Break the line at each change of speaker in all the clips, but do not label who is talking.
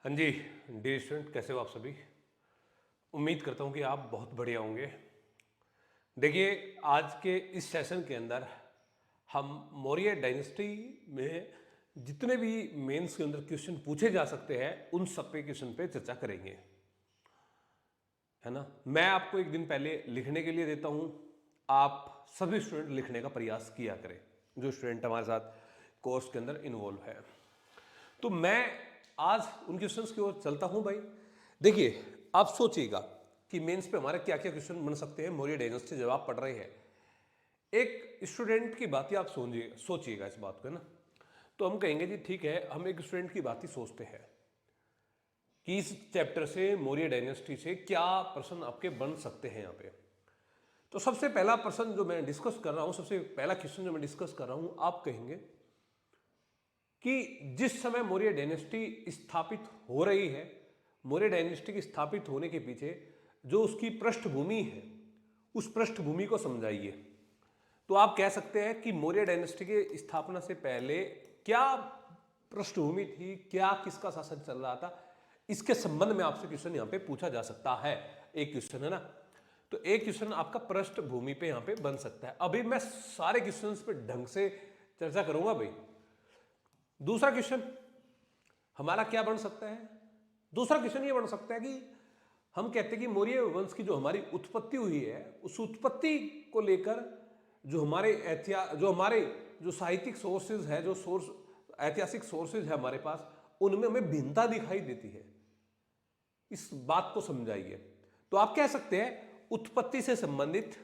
हाँ जी, dear student, कैसे हो आप सभी। उम्मीद करता हूँ कि आप बहुत बढ़िया होंगे। देखिए, आज के इस सेशन के अंदर हम मौर्य डायनेस्टी में जितने भी मेंस के अंदर क्वेश्चन पूछे जा सकते हैं उन सब पे क्वेश्चन पे चर्चा करेंगे, है ना। मैं आपको एक दिन पहले लिखने के लिए देता हूँ, आप सभी स्टूडेंट लिखने का प्रयास किया करें जो स्टूडेंट हमारे साथ कोर्स के अंदर इन्वॉल्व है। तो मैं आज उन क्वेश्चंस की ओर चलता हूं भाई। देखिए, आप सोचिएगा कि मेंस पे हमारे क्या क्या क्वेश्चन बन सकते हैं मौर्य डायनेस्टी जब आप पढ़ रहे हैं। एक स्टूडेंट की बात ही आप सोचिएगा इस बात को, है ना। तो हम कहेंगे जी ठीक है, हम एक स्टूडेंट की बात ही सोचते हैं कि इस चैप्टर से मौर्य डायनेस्टी से क्या प्रश्न आपके बन सकते हैं यहाँ पे। तो सबसे पहला प्रश्न जो मैं डिस्कस कर रहा हूं, सबसे पहला क्वेश्चन जो मैं डिस्कस कर रहा हूं, आप कहेंगे कि जिस समय मौर्य डायनेस्टी स्थापित हो रही है, मौर्य डायनेस्टी की स्थापित होने के पीछे जो उसकी पृष्ठभूमि है, उस पृष्ठभूमि को समझाइए। तो आप कह सकते हैं कि मौर्य डायनेस्टी की स्थापना से पहले क्या पृष्ठभूमि थी, क्या किसका शासन चल रहा था, इसके संबंध में आपसे क्वेश्चन यहां पे पूछा जा सकता है। एक क्वेश्चन है ना, तो एक क्वेश्चन आपका पृष्ठभूमि पे यहां पे बन सकता है। अभी मैं सारे क्वेश्चंस पे ढंग से चर्चा करूंगा भाई। दूसरा क्वेश्चन हमारा क्या बन सकता है? दूसरा क्वेश्चन ये बन सकता है कि हम कहते हैं कि मौर्य वंश की जो हमारी उत्पत्ति हुई है, उस उत्पत्ति को लेकर जो हमारे जो साहित्यिक सोर्सेज है, जो सोर्स ऐतिहासिक सोर्सेज है हमारे पास, उनमें हमें भिन्नता दिखाई देती है। इस बात को समझाइए। तो आप कह सकते हैं उत्पत्ति से संबंधित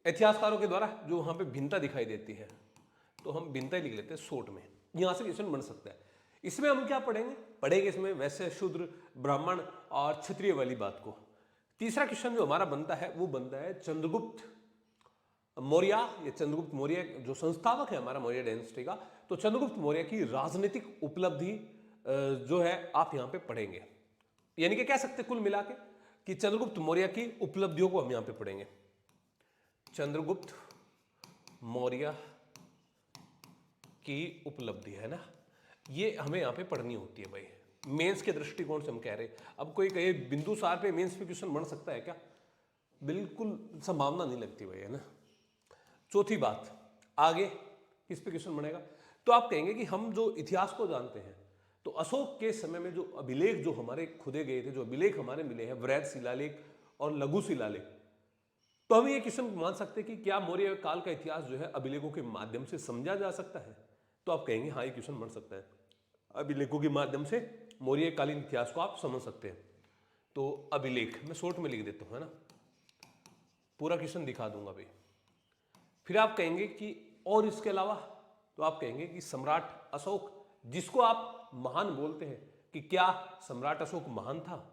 इतिहासकारों के द्वारा जो वहां पे भिन्नता दिखाई देती है, तो हम भिन्नता ही लिख लेते हैं शॉर्ट में। यहां से क्वेश्चन बन सकता है। इसमें हम क्या पढ़ेंगे इसमें वैश्य, शूद्र, ब्राह्मण और क्षत्रिय वाली बात को। तीसरा क्वेश्चन जो हमारा बनता है वो बनता है चंद्रगुप्त मौर्य। ये चंद्रगुप्त मौर्य जो संस्थापक है हमारा मौर्य डायनेस्टी का, तो चंद्रगुप्त मौर्य की राजनीतिक उपलब्धि जो है आप यहां पे पढ़ेंगे। यानी कि कह सकते कुल मिला के कि चंद्रगुप्त मौर्य की उपलब्धियों को हम यहां पे पढ़ेंगे। चंद्रगुप्त मौर्य की उपलब्धि, है ना, ये हमें यहां पे पढ़नी होती है भाई। मेंस के दृष्टिकोण से हम कह रहे हैं। अब कोई कहे बिंदुसार पे मेंस पे क्वेश्चन बन सकता है क्या? बिल्कुल संभावना नहीं लगती भाई, है ना। चौथी बात, आगे किस पे क्वेश्चन बनेगा? तो आप कहेंगे कि हम जो इतिहास को जानते हैं, तो अशोक के समय में जो अभिलेख जो हमारे खुदे गए थे, जो अभिलेख हमारे मिले हैं, वृहद शिलालेख और लघु शिलालेख, तो हम ये क्वेश्चन मान सकते हैं कि क्या मौर्य काल का इतिहास जो है अभिलेखों के माध्यम से समझा जा सकता है? तो आप कहेंगे हाँ, ये क्वेश्चन बन सकता है। अभिलेखों के माध्यम से मौर्य कालीन इतिहास को आप समझ सकते हैं। तो अभिलेख मैं शॉर्ट में लिख देता हूं, है ना, पूरा क्वेश्चन दिखा दूंगा भाई। फिर आप कहेंगे कि और इसके अलावा, तो आप कहेंगे कि सम्राट अशोक, जिसको आप महान बोलते हैं, कि क्या सम्राट अशोक महान था?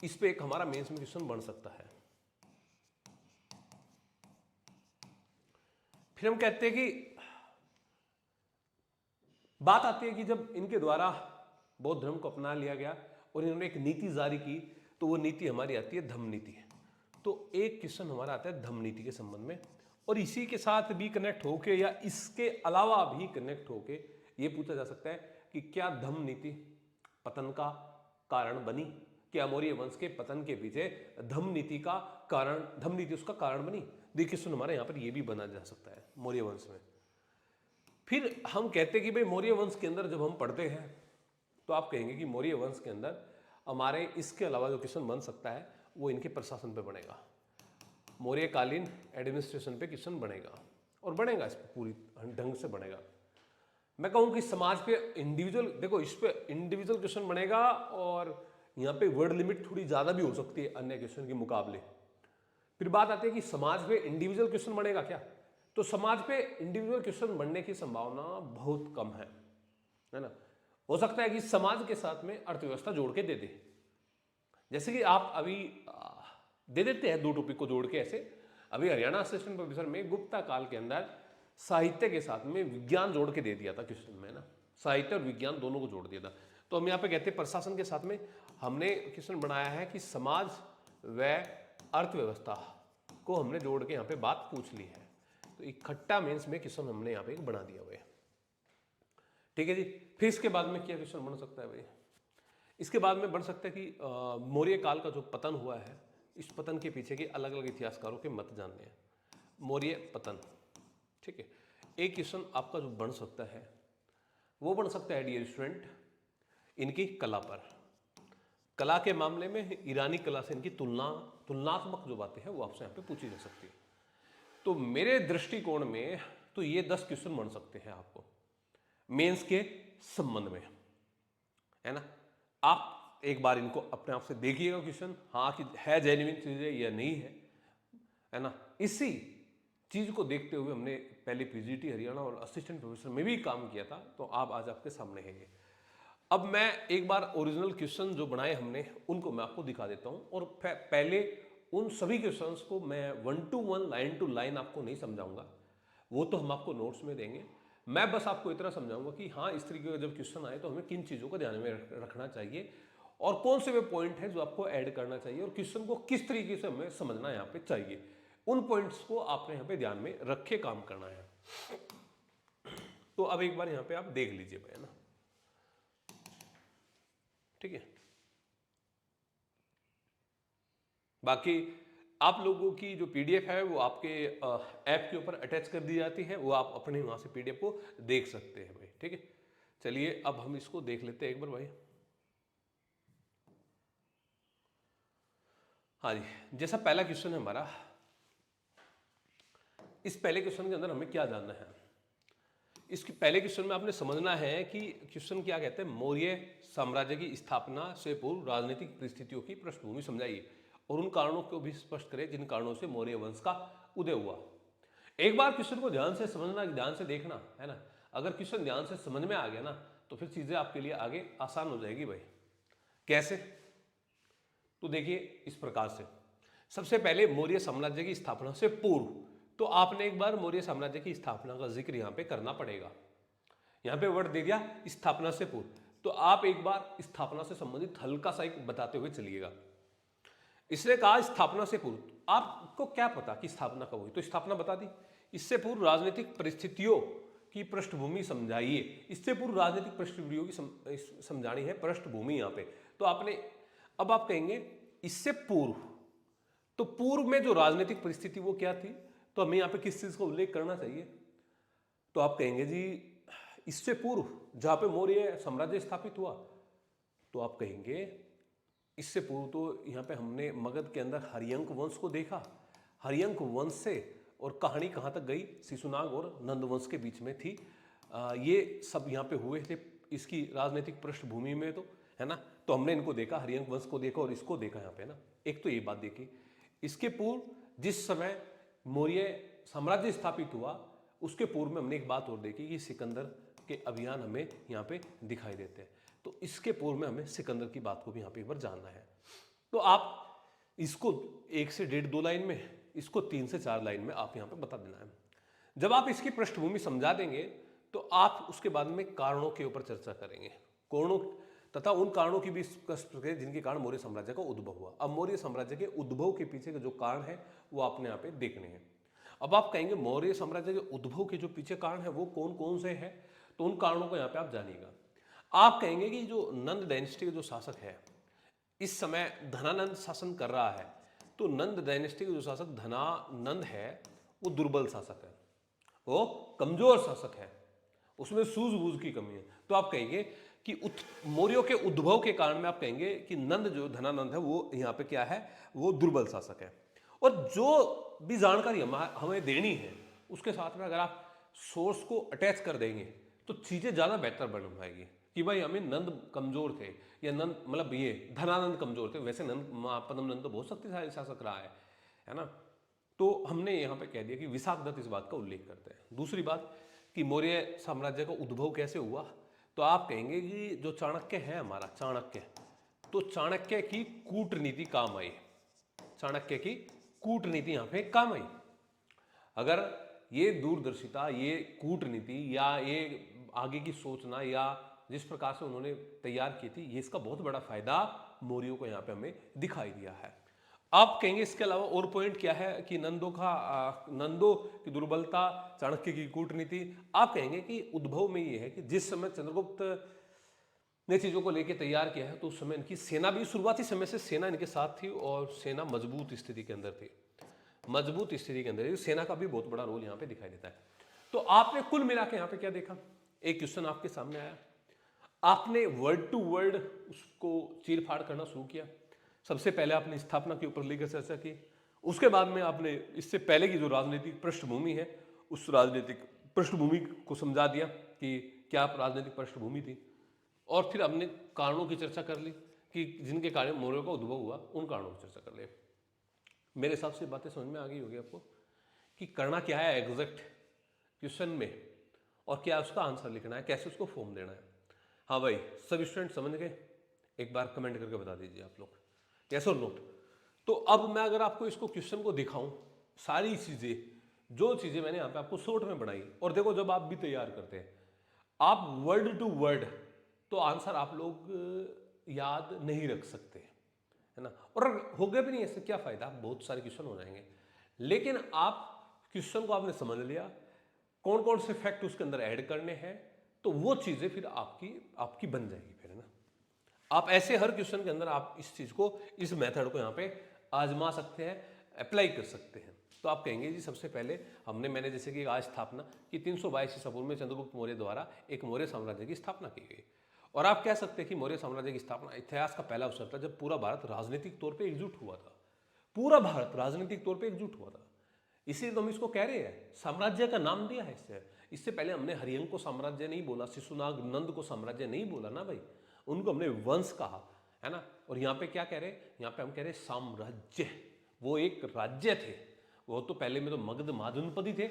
इस पे एक हमारा मेंस में क्वेश्चन बन सकता है। फिर हम कहते हैं कि बात आती है कि जब इनके द्वारा बौद्ध धर्म को अपना लिया गया और इन्होंने एक नीति जारी की, तो वो नीति हमारी आती है धम्म नीति। तो एक क्वेश्चन हमारा आता है धम्म नीति के संबंध में, और इसी के साथ भी कनेक्ट होके या इसके अलावा भी कनेक्ट होके ये पूछा जा सकता है कि क्या धम्म नीति पतन का कारण बनी? क्या मौर्य वंश के पतन के पीछे धम्म नीति उसका कारण बनी? देखिए क्वेश्चन हमारे यहाँ पर ये भी बना जा सकता है मौर्य वंश में। फिर हम कहते हैं कि भाई मौर्य वंश के अंदर जब हम पढ़ते हैं, तो आप कहेंगे कि मौर्य वंश के अंदर हमारे इसके अलावा जो क्वेश्चन बन सकता है वो इनके प्रशासन पे बनेगा। मौर्यकालीन एडमिनिस्ट्रेशन पे क्वेश्चन बनेगा, और बनेगा इस पर पूरी ढंग से बनेगा। मैं कहूँ कि समाज पे इंडिविजुअल, देखो इस पे इंडिविजुअल क्वेश्चन बनेगा, और यहाँ पे वर्ड लिमिट थोड़ी ज़्यादा भी हो सकती है अन्य क्वेश्चन के मुकाबले। फिर बात आती है कि समाज पे इंडिविजुअल क्वेश्चन बनेगा क्या? तो समाज पे इंडिविजुअल क्वेश्चन बनने की संभावना बहुत कम है ना। हो सकता है कि समाज के साथ में अर्थव्यवस्था जोड़ के दे दे, जैसे कि आप अभी दे देते हैं दो टॉपिक को जोड़ के ऐसे। अभी हरियाणा असिस्टेंट प्रोफेसर में गुप्ता काल के अंदर साहित्य के साथ में विज्ञान जोड़ के दे दिया था क्वेश्चन में ना, साहित्य और विज्ञान दोनों को जोड़ दिया था। तो हम यहाँ पे कहते हैं प्रशासन के साथ में हमने क्वेश्चन बनाया है कि समाज व अर्थव्यवस्था को हमने जोड़ के यहाँ पे बात पूछ ली है। तो इकट्ठा मीन्स में क्वेश्चन हमने यहाँ पे एक बना दिया हुआ है। ठीक है जी। फिर इसके बाद में क्या क्वेश्चन बन सकता है भाई? इसके बाद में बन सकता है कि मौर्य काल का जो पतन हुआ है, इस पतन के पीछे के अलग अलग इतिहासकारों के मत जानने हैं। मौर्य पतन, ठीक है। एक क्वेश्चन आपका जो बन सकता है वो बन सकता है डियर स्टूडेंट, इनकी कला पर। कला के मामले में ईरानी कला से इनकी तुलनात्मक जो बातें हैं वो आपसे यहाँ पे पूछी जा सकती है। तो मेरे दृष्टिकोण में तो ये 10 क्वेश्चन बन सकते हैं आपको मेंस के संबंध में, है ना। आप एक बार इनको अपने आप से देखिएगा क्वेश्चन, हाँ कि है जेन्युइन चीजें या नहीं है ना। इसी चीज को देखते हुए हमने पहले पीजीटी हरियाणा और असिस्टेंट प्रोफेसर में भी काम किया था, तो आप आज आपके सामने है ये। अब मैं एक बार ओरिजिनल क्वेश्चन जो बनाए हमने उनको मैं आपको दिखा देता हूं, और पहले उन सभी क्वेश्चंस को मैं 1 to 1 लाइन टू लाइन आपको नहीं समझाऊंगा, वो तो हम आपको नोट्स में देंगे। मैं बस आपको इतना समझाऊंगा कि हाँ इस तरीके का जब क्वेश्चन आए तो हमें किन चीज़ों को ध्यान में रखना चाहिए और कौन से वे पॉइंट है जो आपको ऐड करना चाहिए और क्वेश्चन को किस तरीके से हमें समझना यहाँ पे चाहिए। उन पॉइंट्स को आपने यहाँ पे ध्यान में रखे काम करना है। तो अब एक बार यहाँ पे आप देख लीजिए भाई, है ना, ठीक है। बाकी आप लोगों की जो पीडीएफ है वो आपके ऐप के ऊपर अटैच कर दी जाती है, वो आप अपने वहां से पीडीएफ को देख सकते हैं भाई, ठीक है। चलिए अब हम इसको देख लेते हैं एक बार भाई। हाँ जी, जैसा पहला क्वेश्चन है हमारा, इस पहले क्वेश्चन के अंदर हमें क्या जानना है? इस पहले क्वेश्चन में आपने समझना है कि क्वेश्चन क्या कहते हैं, मौर्य साम्राज्य की स्थापना से पूर्व राजनीतिक परिस्थितियों की पृष्ठभूमि समझाइए और उन कारणों को भी स्पष्ट करें जिन कारणों से मौर्य वंश का उदय हुआ। एक बार क्वेश्चन को ध्यान से समझना, ध्यान से देखना, है ना। अगर क्वेश्चन ध्यान से समझ में आ गया ना तो फिर चीजें आपके लिए आगे आसान हो जाएगी भाई। कैसे? तो देखिए इस प्रकार से, सबसे पहले मौर्य साम्राज्य की स्थापना से पूर्व, तो आपने एक बार मौर्य साम्राज्य की स्थापना का जिक्र यहां पे करना पड़ेगा। यहां पे वर्ड दे दिया स्थापना से पूर्व, तो आप एक बार स्थापना से संबंधित हल्का सा एक बताते हुए चलिएगा। इसने कहा स्थापना से पूर्व, आपको क्या पता कि स्थापना कब हुई? तो स्थापना बता दी। इससे पूर्व राजनीतिक परिस्थितियों की पृष्ठभूमि समझाइए। इससे पूर्व राजनीतिक पृष्ठभूमियों की समझानी है पृष्ठभूमि यहां पे। तो आपने, अब आप कहेंगे इससे पूर्व, तो पूर्व में जो राजनीतिक परिस्थिति वो क्या थी, तो हमें यहां पे किस चीज का उल्लेख करना चाहिए? तो आप कहेंगे जी इससे पूर्व जहां पे मौर्य साम्राज्य स्थापित हुआ, तो आप कहेंगे इससे पूर्व तो यहाँ पे हमने मगध के अंदर हरियंक वंश को देखा। हरियंक वंश से और कहानी कहाँ तक गई, शिशुनाग और नंद वंश के बीच में थी। ये सब यहाँ पे हुए थे इसकी राजनीतिक पृष्ठभूमि में, तो है ना। तो हमने इनको देखा, हरियंक वंश को देखा और इसको देखा यहाँ पे ना। एक तो ये बात देखी। इसके पूर्व जिस समय मौर्य साम्राज्य स्थापित हुआ उसके पूर्व में हमने एक बात और देखी कि सिकंदर के अभियान हमें यहाँ पे दिखाई देते हैं। तो इसके पूर्व में हमें सिकंदर की बात को भी यहाँ पे एक बार जानना है। तो आप इसको 1 से 1.5-2 लाइन में, इसको 3 से 4 लाइन में आप यहाँ पे बता देना है। जब आप इसकी पृष्ठभूमि समझा देंगे तो आप उसके बाद में कारणों के ऊपर चर्चा करेंगे, कारणों तथा उन कारणों की भी स्पष्ट करें जिनके कारण मौर्य साम्राज्य का उद्भव हुआ। अब मौर्य साम्राज्य के उद्भव के पीछे के जो कारण है वो आपने यहाँ पे देखने हैं। अब आप कहेंगे मौर्य साम्राज्य के उद्भव के जो पीछे कारण है वो कौन कौन से हैं, तो उन कारणों को यहाँ पे आप जानिएगा। आप कहेंगे कि जो नंद डायनेस्टी के जो शासक है इस समय धनानंद शासन कर रहा है, तो नंद डायनेस्टी के जो शासक धनानंद है वो दुर्बल शासक है, वो कमजोर शासक है, उसमें सूझबूझ की कमी है। तो आप कहेंगे कि मौर्यों के उद्भव के कारण में आप कहेंगे कि नंद जो धनानंद है वो यहाँ पे क्या है, वो दुर्बल शासक है। और जो भी जानकारी हमें देनी है उसके साथ में अगर आप सोर्स को अटैच कर देंगे तो चीजें ज्यादा बेहतर बन पाएगी कि भाई हमें नंद कमजोर थे या नंद मतलब ये धनानंद कमजोर थे। वैसे नंद पद्म नंद तो बहुत शक्तिशाली शासक रहा है ना। तो हमने यहाँ पे कह दिया कि विशाखदत्त इस बात का उल्लेख करते हैं। दूसरी बात कि मौर्य साम्राज्य का उद्भव कैसे हुआ, तो आप कहेंगे कि जो चाणक्य है हमारा चाणक्य, तो चाणक्य की कूटनीति काम आई, चाणक्य की कूटनीति यहाँ पे काम आई। अगर ये दूरदर्शिता, ये कूटनीति या ये आगे की सोचना या जिस प्रकार से उन्होंने तैयार की थी, ये इसका बहुत बड़ा फायदा मौर्यों को यहाँ पे हमें दिखाई दिया है। आप कहेंगे इसके अलावा और पॉइंट क्या है कि नंदो की दुर्बलता, चाणक्य की कूटनीति। आप कहेंगे कि उद्भव में ये है कि जिस समय चंद्रगुप्त ने चीजों को लेकर तैयार किया है तो उस समय इनकी सेना भी शुरुआती समय से सेना इनके साथ थी और सेना मजबूत स्थिति के अंदर थी, मजबूत स्थिति के अंदर सेना का भी बहुत बड़ा रोल यहाँ पे दिखाई देता है। तो आपने कुल मिला के यहाँ पे क्या देखा, एक क्वेश्चन आपके सामने आया, आपने वर्ड टू वर्ड उसको चीर फाड़ करना शुरू किया। सबसे पहले आपने स्थापना के ऊपर लेकर चर्चा की, उसके बाद में आपने इससे पहले की जो राजनीतिक पृष्ठभूमि है उस राजनीतिक पृष्ठभूमि को समझा दिया कि क्या राजनीतिक पृष्ठभूमि थी, और फिर हमने कारणों की चर्चा कर ली कि जिनके कारण मौर्यों का उद्भव हुआ, उन कारणों की चर्चा कर ले। मेरे हिसाब से बातें समझ में आ गई होगी आपको कि करना क्या है एग्जैक्ट क्वेश्चन में और क्या उसका आंसर लिखना है, कैसे उसको फॉर्म देना है। हाँ भाई, सब स्टूडेंट समझ गए? एक बार कमेंट करके बता दीजिए आप लोग, यस और नोट। तो अब मैं अगर आपको इसको क्वेश्चन को दिखाऊं, सारी चीजें जो चीजें मैंने यहाँ पे आपको शॉर्ट में बनाई, और देखो जब आप भी तैयार करते हैं आप वर्ड टू वर्ड, तो आंसर आप लोग याद नहीं रख सकते, है ना, और हो गए भी नहीं, ऐसे क्या फायदा, बहुत सारे क्वेश्चन हो जाएंगे। लेकिन आप क्वेश्चन को आपने समझ लिया, कौन कौन से फैक्ट उसके अंदर ऐड करने हैं, तो वो चीजें फिर आपकी बन जाएगी फिर, है ना। आप ऐसे हर क्वेश्चन के अंदर आप इस चीज को, इस मेथड को यहाँ पे आजमा सकते हैं, अप्लाई कर सकते हैं। तो आप कहेंगे जी सबसे पहले मैंने जैसे कि आज स्थापना कि 322 ईसा पूर्व में चंद्रगुप्त मौर्य द्वारा एक मौर्य साम्राज्य की स्थापना की गई, और आप कह सकते हैं कि मौर्य साम्राज्य की स्थापना इतिहास का पहला अवसर था जब पूरा भारत राजनीतिक तौर पे एकजुट हुआ था, पूरा भारत राजनीतिक तौर पे एकजुट हुआ था। इसीलिए तो हम इसको कह रहे हैं, साम्राज्य का नाम दिया है इससे पहले हमने हरियंक को साम्राज्य नहीं बोला, शिशुनाग नंद को साम्राज्य नहीं बोला ना भाई, उनको हमने वंश कहा, है ना। और यहाँ पे क्या कह रहे हैं, यहाँ पे हम कह रहे हैं साम्राज्य, वो एक राज्य थे, वो तो पहले में तो मगध महाजनपद ही थे,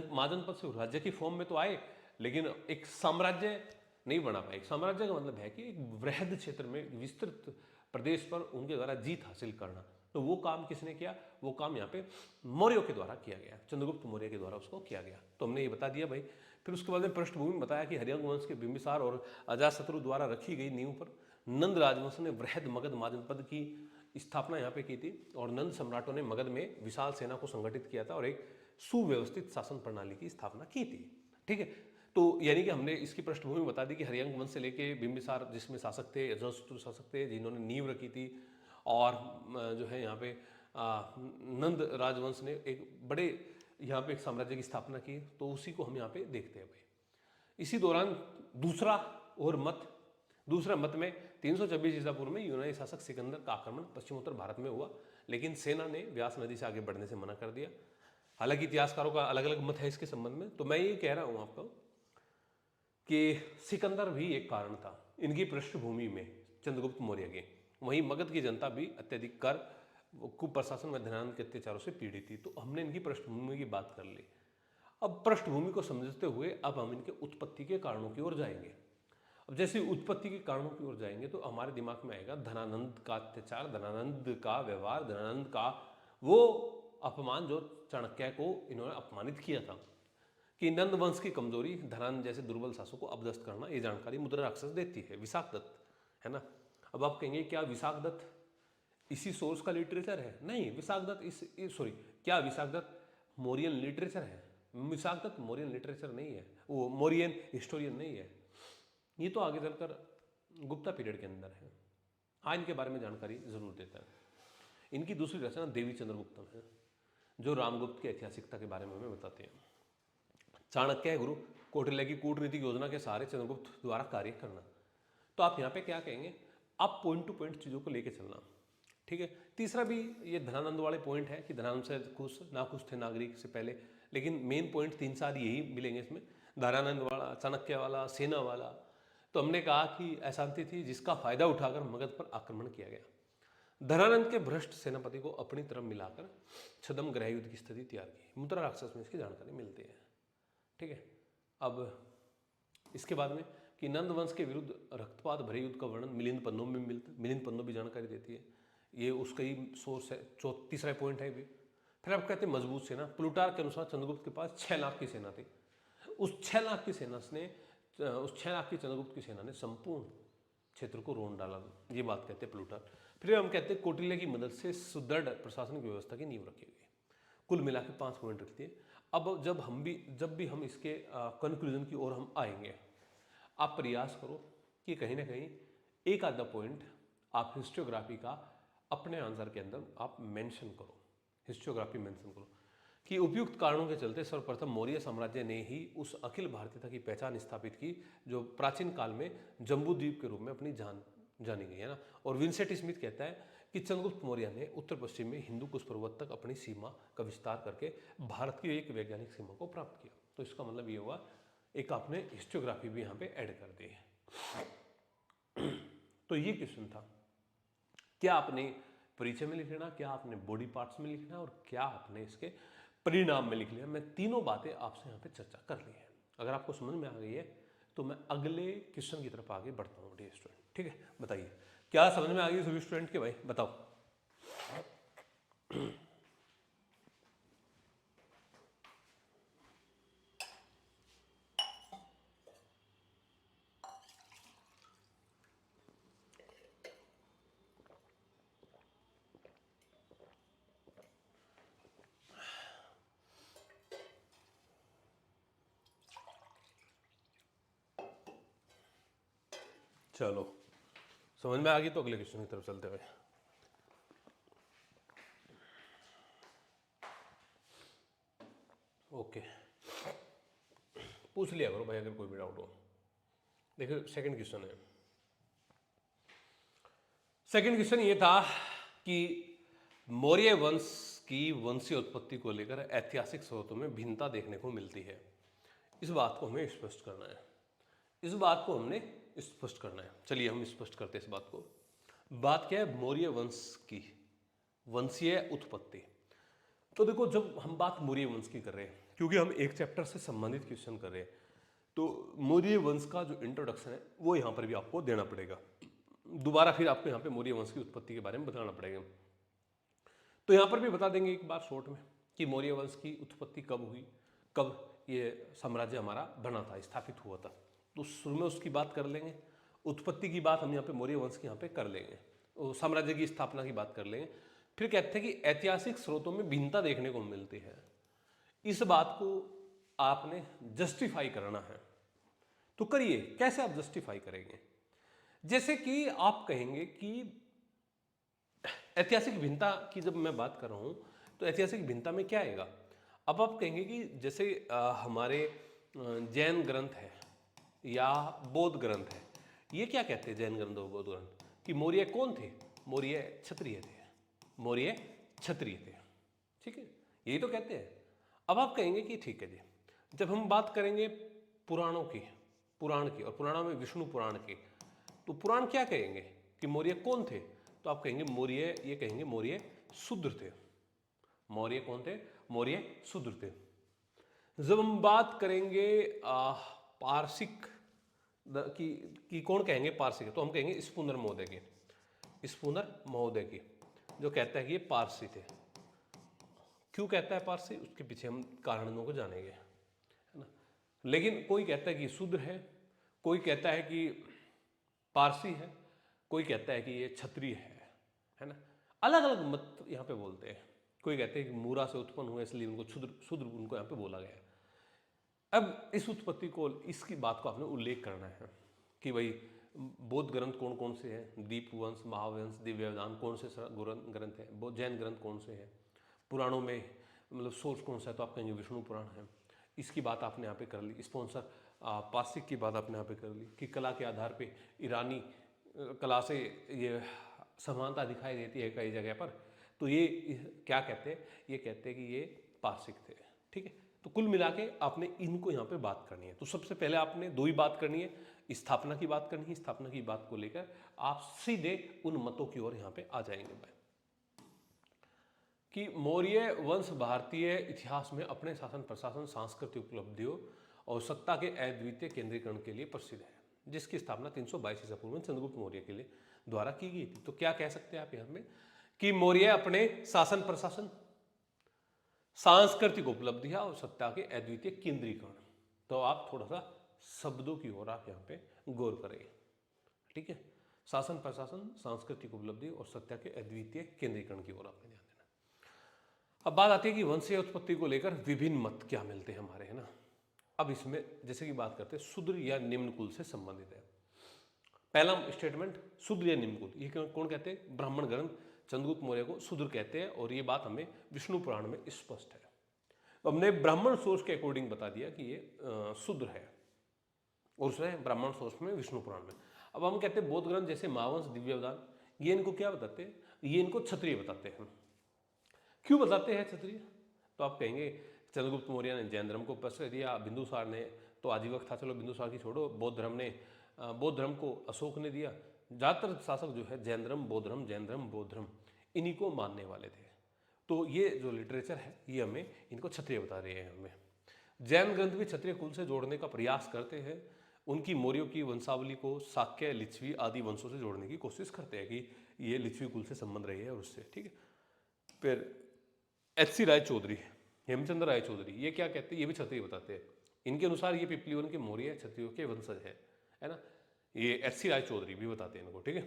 महाजनपद से राज्य की फॉर्म में तो आए, लेकिन एक साम्राज्य नहीं बना पाए। एक साम्राज्य का मतलब है कि एक वृहद क्षेत्र में विस्तृत प्रदेश पर उनके द्वारा जीत हासिल करना, तो वो काम किसने किया, वो काम यहाँ पे मौर्यों के द्वारा किया गया, चंद्रगुप्त मौर्य के द्वारा उसको किया गया। तो हमने ये बता दिया भाई। फिर उसके बाद में पृष्ठभूमि में बताया कि हरियंक वंश के बिंबिसार और अजातशत्रु द्वारा रखी गई नींव पर नंद राजवंश ने वृहद मगध महाजनपद की स्थापना यहाँ पे की थी, और नंद सम्राटों ने मगध में विशाल सेना को संगठित किया था और एक सुव्यवस्थित शासन प्रणाली की स्थापना की थी। ठीक है, तो यानी कि हमने इसकी पृष्ठभूमि बता दी कि हरियंक वंश से लेके बिंबिसार जिसमें शासक थे, अजातशत्रु शासक थे जिन्होंने नींव रखी थी, और जो है यहाँ पे नंद राजवंश ने एक बड़े यहाँ पे एक साम्राज्य की स्थापना की, तो उसी को हम यहाँ पे देखते हैं भाई। इसी दौरान दूसरा मत में 326 ईसा पूर्व में यूनानी शासक सिकंदर का आक्रमण पश्चिमोत्तर भारत में हुआ, लेकिन सेना ने व्यास नदी से आगे बढ़ने से मना कर दिया। हालांकि इतिहासकारों का अलग अलग मत है इसके संबंध में, तो मैं ये कह रहा हूँ आपको कि सिकंदर भी एक कारण था इनकी पृष्ठभूमि में चंद्रगुप्त मौर्य के। वहीं मगध की जनता भी अत्यधिक कर, कुप्रशासन व धनानंद के अत्याचारों से पीड़ित थी। तो हमने इनकी पृष्ठभूमि की बात कर ली। अब पृष्ठभूमि को समझते हुए अब हम इनके उत्पत्ति के कारणों की ओर जाएंगे। अब जैसे उत्पत्ति के कारणों की ओर जाएंगे तो हमारे दिमाग में आएगा धनानंद का अत्याचार, धनानंद का व्यवहार, धनानंद का वो अपमान जो चाणक्य को इन्होंने अपमानित किया था, कि नंद वंश की कमजोरी, धनानंद जैसे दुर्बल शासकों को अपदस्थ करना, ये जानकारी मुद्रा राक्षस देती है, विशाख दत्त, है ना। अब आप कहेंगे क्या विशाख दत्त इसी सोर्स का लिटरेचर है? नहीं, विशाख दत्त क्या विशाख दत्त मौर्यन लिटरेचर है? विशाख दत्त मौर्यन लिटरेचर नहीं है, वो मौर्यन हिस्टोरियन नहीं है, ये तो आगे चलकर गुप्ता पीरियड के अंदर है। हाँ, इनके बारे में जानकारी जरूर देता है। इनकी दूसरी रचना देवी चंद्रगुप्तम है, जो रामगुप्त की ऐतिहासिकता के बारे में हमें बताते हैं। चाणक्य गुरु, कौटिल्य की कूटनीतिक योजना के सहारे चंद्रगुप्त द्वारा कार्य करना। तो आप यहाँ पे क्या कहेंगे, आप पॉइंट टू पॉइंट चीजों को लेके चलना। ठीक है, तीसरा भी ये धनानंद वाले पॉइंट है कि धनानंद से खुश ना खुश थे नागरिक से पहले, लेकिन मेन पॉइंट 3-4 यही मिलेंगे इसमें, धनानंद वाला, चाणक्य वाला, सेना वाला। तो हमने कहा कि अशांति थी जिसका फायदा उठाकर मगध पर आक्रमण किया गया। धनानंद के भ्रष्ट सेनापति को अपनी तरफ मिलाकर छद्म गृह युद्ध की स्थिति तैयार की। मुद्रा राक्षस में इसकी जानकारी मिलती है। ठीक है, अब इसके बाद में कि नंद वंश के विरुद्ध रक्तपात भरे युद्ध का वर्णन मिलिंद पन्नों में मिलता है, मिलिंद पन्नों भी जानकारी देती है, ये उसका ही सोर्स है। तीसरा पॉइंट है भी। फिर आप कहते हैं मजबूत सेना। प्लूटार्क के अनुसार चंद्रगुप्त के पास 6 लाख की सेना थी। उस 6 लाख की चंद्रगुप्त की सेना ने संपूर्ण क्षेत्र को रोन डाला, ये बात कहते हैं प्लूटार्क। फिर हम कहते हैं कौटिल्य की मदद से सुदृढ़ प्रशासनिक व्यवस्था की नींव रखी गई। कुल मिला के 5 पॉइंट रखते हैं। अब जब भी हम इसके कंक्लूजन की ओर हम आएंगे, आप प्रयास करो कि कहीं ना कहीं एक आधा पॉइंट आप हिस्टोग्राफी का अपने आंसर के अंदर आप मेंशन करो, हिस्टोग्राफी मेंशन करो कि उपयुक्त कारणों के चलते सर्वप्रथम मौर्य साम्राज्य ने ही उस अखिल भारतीयता की पहचान स्थापित की जो प्राचीन काल में जम्बू द्वीप के रूप में अपनी जानी गई है ना। और विंसेंट स्मिथ कहता है कि चंद्रगुप्त मौर्य ने उत्तर पश्चिम में हिंदू कुश पर्वत तक अपनी सीमा का विस्तार करके भारत की एक वैज्ञानिक सीमा को प्राप्त किया। तो इसका मतलब ये हुआ, एक आपने हिस्टोग्राफी भी यहाँ पे ऐड कर दी है। तो ये क्वेश्चन था, क्या आपने परिचय में लिख लेना, क्या आपने बॉडी पार्ट्स में लिखना, और क्या आपने इसके परिणाम में लिख लिया। मैं तीनों बातें आपसे यहाँ पे चर्चा कर ली है। अगर आपको समझ में आ गई है तो मैं अगले क्वेश्चन की तरफ आगे बढ़ता हूँ डियर स्टूडेंट। ठीक है, बताइए क्या समझ में आ गई सभी स्टूडेंट के? भाई बताओ। चलो समझ में आ गई तो अगले क्वेश्चन की तरफ चलते हुए। ओके, पूछ लिया करो भाई अगर कोई भी डाउट हो। देखो सेकंड क्वेश्चन है। सेकंड क्वेश्चन ये था कि मौर्य वंश की वंशीय उत्पत्ति को लेकर ऐतिहासिक स्रोतों में भिन्नता देखने को मिलती है। इस बात को हमें स्पष्ट करना है, इस बात को हमने स्पष्ट करना है। चलिए हम स्पष्ट करते हैं इस बात को। बात क्या है? मौर्य वंश की वंशीय उत्पत्ति। तो देखो जब हम बात मौर्य वंश की कर रहे हैं, क्योंकि हम एक चैप्टर से संबंधित क्वेश्चन कर रहे हैं, तो मौर्य वंश का जो इंट्रोडक्शन है वो यहाँ पर भी आपको देना पड़ेगा। दोबारा फिर आपको यहाँ पे मौर्य वंश की उत्पत्ति के बारे में बताना पड़ेगा। तो यहाँ पर भी बता देंगे एक बार शॉर्ट में कि मौर्य वंश की उत्पत्ति कब हुई, कब ये साम्राज्य हमारा बना था, स्थापित हुआ था। तो शुरू में उसकी बात कर लेंगे, उत्पत्ति की बात हम यहाँ पे मौर्य वंश की यहाँ पे कर लेंगे, साम्राज्य की स्थापना की बात कर लेंगे। फिर कहते हैं कि ऐतिहासिक स्रोतों में भिन्नता देखने को मिलती है। इस बात को आपने जस्टिफाई करना है। तो करिए, कैसे आप जस्टिफाई करेंगे? जैसे कि आप कहेंगे कि ऐतिहासिक भिन्नता की जब मैं बात कर रहा हूं तो ऐतिहासिक भिन्नता में क्या आएगा? अब आप कहेंगे कि जैसे हमारे जैन ग्रंथ है या बौद्ध ग्रंथ है, ये क्या कहते हैं जैन ग्रंथ और बौद्ध ग्रंथ कि मौर्य कौन थे? मौर्य क्षत्रिय थे, मौर्य क्षत्रिय थे। ठीक है, यही तो कहते हैं। अब आप कहेंगे कि ठीक है जी, जब हम बात करेंगे पुराणों की, पुराण की, और पुराणों में विष्णु पुराण की, तो पुराण क्या कहेंगे कि मौर्य कौन थे? तो आप कहेंगे मौर्य, ये कहेंगे मौर्य शूद्र थे। मौर्य कौन थे? मौर्य शूद्र थे। जब हम बात करेंगे पारसिक की कौन कहेंगे पारसी के? तो हम कहेंगे स्पुंदर महोदय की, स्पुंदर महोदय की, जो कहता है कि ये पारसी थे। क्यों कहता है पारसी, उसके पीछे हम कारणों को जानेंगे, है ना। लेकिन कोई कहता है कि शूद्र है, कोई कहता है कि पारसी है, कोई कहता है कि ये क्षत्रिय है ना। अलग अलग मत यहाँ पे बोलते हैं। कोई कहते हैं कि मूरा से उत्पन्न हुए इसलिए उनको शूद्र उनको यहाँ पे बोला गया। अब इस उत्पत्ति को, इसकी बात को आपने उल्लेख करना है कि भाई बौद्ध ग्रंथ कौन कौन से हैं, दीपवंश, महावंश, दिव्यदान कौन से ग्रंथ हैं, जैन ग्रंथ कौन से हैं, पुराणों में मतलब सोर्स कौन सा है? तो आप कहेंगे विष्णु पुराण है। इसकी बात आपने यहाँ पे कर ली। स्पॉन्सर पारसिक की बात आपने यहाँ पे कर ली कि कला के आधार पे ईरानी कला से ये समानता दिखाई देती है कई जगह पर। तो ये क्या कहते हैं? ये कहते हैं कि ये पारसिक थे। ठीक है, तो कुल मिला के आपने इनको यहाँ पे बात करनी है। तो सबसे पहले आपने दो ही बात करनी है, स्थापना की बात करनी है। स्थापना की बात को लेकर आप सीधे उन मतों की ओर यहाँ पे आ जाएंगे कि मौर्य वंश भारतीय इतिहास में अपने शासन प्रशासन, सांस्कृतिक उपलब्धियों और सत्ता के अद्वितीय केंद्रीकरण के लिए प्रसिद्ध है, जिसकी स्थापना 322 ईसा पूर्व में चंद्रगुप्त मौर्य के लिए द्वारा की गई थी। तो क्या कह सकते हैं आप यहाँ में कि मौर्य अपने शासन प्रशासन, सांस्कृतिक उपलब्धियां और सत्ता के अद्वितीय केंद्रीकरण। तो आप थोड़ा सा शब्दों की ओर आप यहाँ पे गौर करें। ठीक है, शासन प्रशासन, सांस्कृतिक उपलब्धि और सत्ता के अद्वितीय केंद्रीकरण की ओर आपने ध्यान देना। अब बात आती है कि वंशीय उत्पत्ति को लेकर विभिन्न मत क्या मिलते हैं हमारे, है ना। अब इसमें जैसे कि बात करते हैं शूद्र या निम्न कुल से संबंधित है। पहला स्टेटमेंट, शूद्र या निम्न कुल, ये कौन कहते हैं? ब्राह्मण ग्रंथ चंद्रगुप्त मौर्य को शूद्र कहते हैं और ये बात हमें विष्णु पुराण में स्पष्ट है। तो हमने ब्राह्मण सोर्स के अकॉर्डिंग बता दिया कि ये शूद्र है, और उसमें ब्राह्मण सोर्स में विष्णु पुराण में। अब हम कहते हैं बौद्ध ग्रंथ जैसे महावंश, दिव्यवदान, ये इनको क्या बताते हैं? ये इनको क्षत्रिय बताते हैं। क्यों बताते हैं क्षत्रिय? तो आप कहेंगे चंद्रगुप्त मौर्य ने जैन धर्म को प्रश्रय दिया, बिंदुसार ने तो आजीवक था, चलो बिंदुसार की छोड़ो, बौद्ध धर्म को अशोक ने दिया। ज़्यादातर शासक जो है जैन धर्म, बौद्ध धर्म, जैन धर्म, बौद्ध धर्म, इन्हीं को मानने वाले थे। तो ये जो लिटरेचर है ये हमें इनको क्षत्रिय बता रहे हैं। हमें जैन ग्रंथ भी क्षत्रिय कुल से जोड़ने का प्रयास करते हैं, उनकी मौर्यों की वंशावली को शाक्य, लिच्छवी आदि वंशों से जोड़ने की कोशिश करते हैं कि ये लिच्छवी कुल से संबंध रही है और उससे, ठीक है। फिर HC राय चौधरी, हेमचंद्र राय चौधरी, ये क्या कहते हैं? ये भी क्षत्रिय बताते हैं। इनके अनुसार ये पिपलीवन के मौर्य क्षत्रियों के वंशज है ना। ये HC राय चौधरी भी बताते हैं इनको, ठीक है।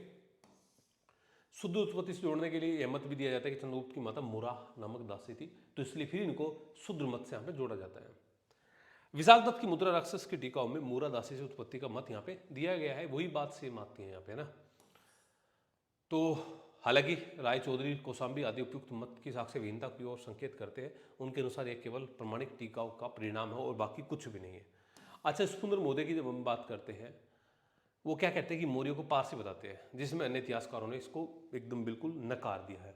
शुद्ध उत्पत्ति से जोड़ने के लिए यह मत भी दिया जाता है कि चंद्रगुप्त की माता मुरा नामक दासी थी, तो इसलिए फिर इनको शूद्र मत से यहाँ पे जोड़ा जाता है। विशाख दत्त की मुद्रा राक्षस की टीकाओं में मुरा दासी से उत्पत्ति का मत यहाँ पे दिया गया है, वही बात सेम आती है यहाँ पे ना। तो हालांकि राय चौधरी, कौशाम्बी आदि उपयुक्त मत की साक्ष्य विहीनता की ओर संकेत करते हैं। उनके अनुसार यह केवल प्रमाणिक टीकाओं का परिणाम है और बाकी कुछ भी नहीं है। अच्छा, सुंदर मोदी की जब हम बात करते हैं, वो क्या कहते हैं कि मौर्यों को पारसी बताते हैं, जिसमें अन्य इतिहासकारों ने इसको एकदम बिल्कुल नकार दिया है।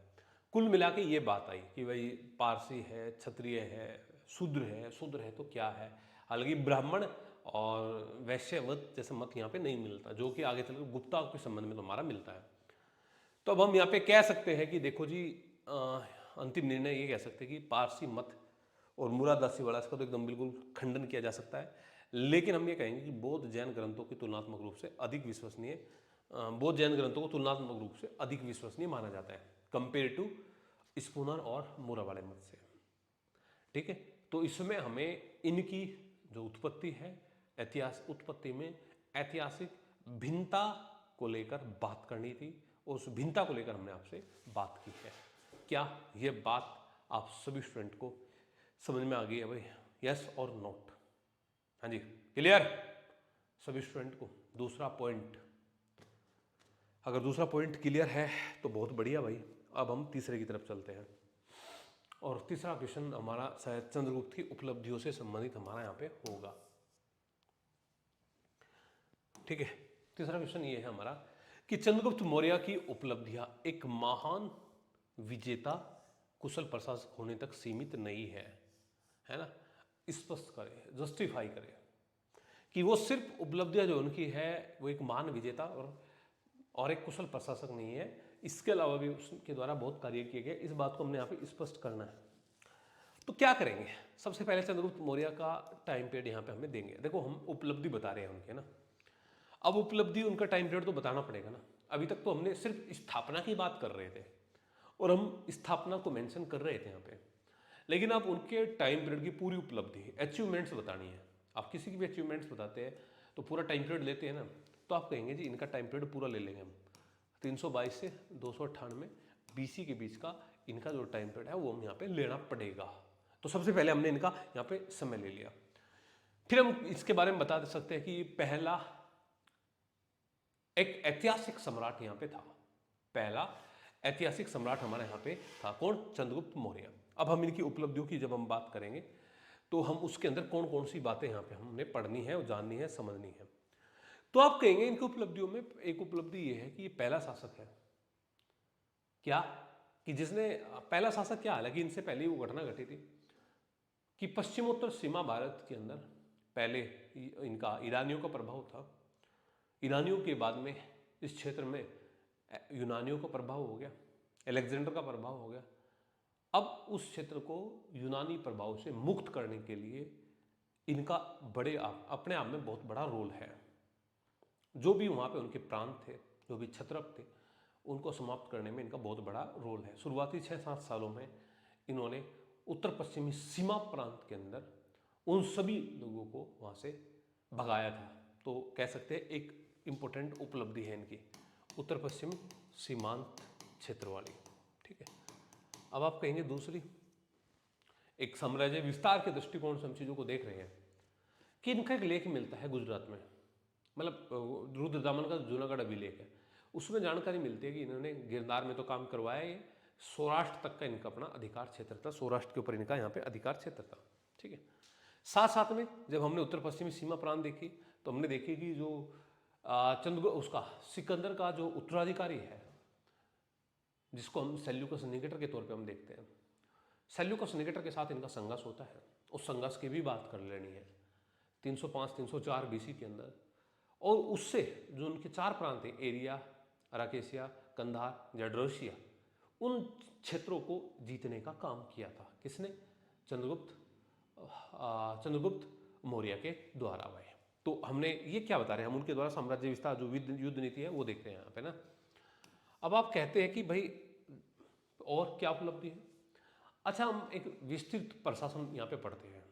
कुल मिला के ये बात आई कि भाई पारसी है, क्षत्रिय है, शूद्र है तो क्या है। हालांकि ब्राह्मण और वैश्यवत जैसे मत यहाँ पे नहीं मिलता, जो कि आगे चलकर गुप्ता के संबंध में तो हमारा मिलता है। तो अब हम यहाँ पे कह सकते हैं कि देखो जी, अंतिम निर्णय ये कह सकते हैं कि पारसी मत और मुरादासी वाला इसका तो एकदम बिल्कुल खंडन किया जा सकता है। लेकिन हम ये कहेंगे कि बौद्ध जैन ग्रंथों की तुलनात्मक रूप से अधिक विश्वसनीय, बौद्ध जैन ग्रंथों को तुलनात्मक रूप से अधिक विश्वसनीय माना जाता है कंपेयर टू स्पूनर और मुरा वाले मत से, ठीक है। तो इसमें हमें इनकी जो उत्पत्ति है, उत्पत्ति में ऐतिहासिक भिन्नता को लेकर बात करनी थी, और उस भिन्नता को लेकर हमने आपसे बात की है। क्या यह बात आप सभी स्टूडेंट को समझ में आ गई है भाई? यस और नोट? हाँ जी, क्लियर सभी स्टूडेंट को? दूसरा पॉइंट, अगर दूसरा पॉइंट क्लियर है तो बहुत बढ़िया भाई। अब हम तीसरे की तरफ चलते हैं, और तीसरा क्वेश्चन हमारा शायद चंद्रगुप्त की उपलब्धियों से संबंधित हमारा यहाँ पे होगा, ठीक है। तीसरा क्वेश्चन ये है हमारा कि चंद्रगुप्त मौर्य की उपलब्धियां एक महान विजेता, कुशल प्रशासक होने तक सीमित नहीं है ना। स्पष्ट करे, जस्टिफाई करे कि वो सिर्फ उपलब्धियां जो उनकी है वो एक महान विजेता और एक कुशल प्रशासक नहीं है, इसके अलावा भी उसके द्वारा बहुत कार्य किए गए। इस बात को हमने यहाँ पे स्पष्ट करना है। तो क्या करेंगे? सबसे पहले चंद्रगुप्त मौर्य का टाइम पीरियड यहाँ पे हमें देंगे। देखो हम उपलब्धि बता रहे हैं उनके ना, अब उपलब्धि उनका टाइम पीरियड तो बताना पड़ेगा ना। अभी तक तो हमने सिर्फ स्थापना की बात कर रहे थे और हम स्थापना को मेंशन कर रहे थे यहाँ पे, लेकिन आप उनके टाइम पीरियड की पूरी उपलब्धि, अचीवमेंट्स बतानी है। आप किसी की भी अचीवमेंट्स बताते हैं तो पूरा टाइम पीरियड लेते हैं ना, तो आप कहेंगे जी इनका टाइम पीरियड पूरा ले लेंगे हम। 322 से 298 BC के बीच का इनका जो टाइम पीरियड है वो हम यहाँ पे लेना पड़ेगा। तो सबसे पहले हमने इनका यहाँ पे समय ले लिया। फिर हम इसके बारे में बता सकते हैं कि पहला एक ऐतिहासिक सम्राट यहाँ पे था। पहला ऐतिहासिक सम्राट हमारे यहाँ पे था कौन? चंद्रगुप्त मौर्य। अब हम इनकी उपलब्धियों की जब हम बात करेंगे तो हम उसके अंदर कौन कौन सी बातें यहाँ पे हमने पढ़नी है और जाननी है, समझनी है। तो आप कहेंगे इनकी उपलब्धियों में एक उपलब्धि ये है कि ये पहला शासक है। क्या? कि जिसने पहला शासक क्या, हालांकि इनसे पहले ही वो घटना घटी थी कि पश्चिमोत्तर सीमा भारत के अंदर पहले इनका ईरानियों का प्रभाव था। ईरानियों के बाद में इस क्षेत्र में यूनानियों का प्रभाव हो गया, अलेक्जेंडर का प्रभाव हो गया। अब उस क्षेत्र को यूनानी प्रभाव से मुक्त करने के लिए इनका अपने आप में बहुत बड़ा रोल है। जो भी वहाँ पे उनके प्रांत थे, जो भी क्षत्रप थे, उनको समाप्त करने में इनका बहुत बड़ा रोल है। शुरुआती 6-7 सालों में इन्होंने उत्तर पश्चिमी सीमा प्रांत के अंदर उन सभी लोगों को वहाँ से भगाया था। तो कह सकते हैं एक इम्पोर्टेंट उपलब्धि है इनकी। उत्तर पश्चिम सीमांत क्षेत्र वाली। ठीक है, अब आप कहेंगे दूसरी, एक साम्राज्य विस्तार के दृष्टिकोण से हम चीज़ों को देख रहे हैं कि इनका एक लेख मिलता है गुजरात में, मतलब रुद्रदामन का जूनागढ़ अभिलेख है, उसमें जानकारी मिलती है कि इन्होंने गिरनार में तो काम करवाया, ये सौराष्ट्र तक का इनका अपना अधिकार क्षेत्र था, सौराष्ट्र के ऊपर इनका यहाँ पे अधिकार क्षेत्र था। ठीक है, साथ साथ में जब हमने उत्तर पश्चिमी सीमा प्रांत देखी तो हमने देखी कि जो उसका सिकंदर का जो उत्तराधिकारी है, जिसको हम सेल्यूकस निकेटर के तौर पे हम देखते हैं, सेल्यूकस निकेटर के साथ इनका संघर्ष होता है, उस संघर्ष की भी बात कर लेनी है 305-304 बीसी के अंदर। और उससे जो उनके 4 प्रांत थे, एरिया, अराकेसिया, कंधार, जडरोसिया, उन क्षेत्रों को जीतने का काम किया था किसने? चंद्रगुप्त मौर्य के द्वारा भाई। तो हमने ये क्या बता रहे हैं, हम उनके द्वारा साम्राज्य विस्तार जो युद्ध नीति है वो देख रहे हैं यहाँ पे ना। अब आप कहते हैं कि भाई और क्या उपलब्धि है। अच्छा, हम एक विस्तृत प्रशासन यहाँ पे पढ़ते हैं,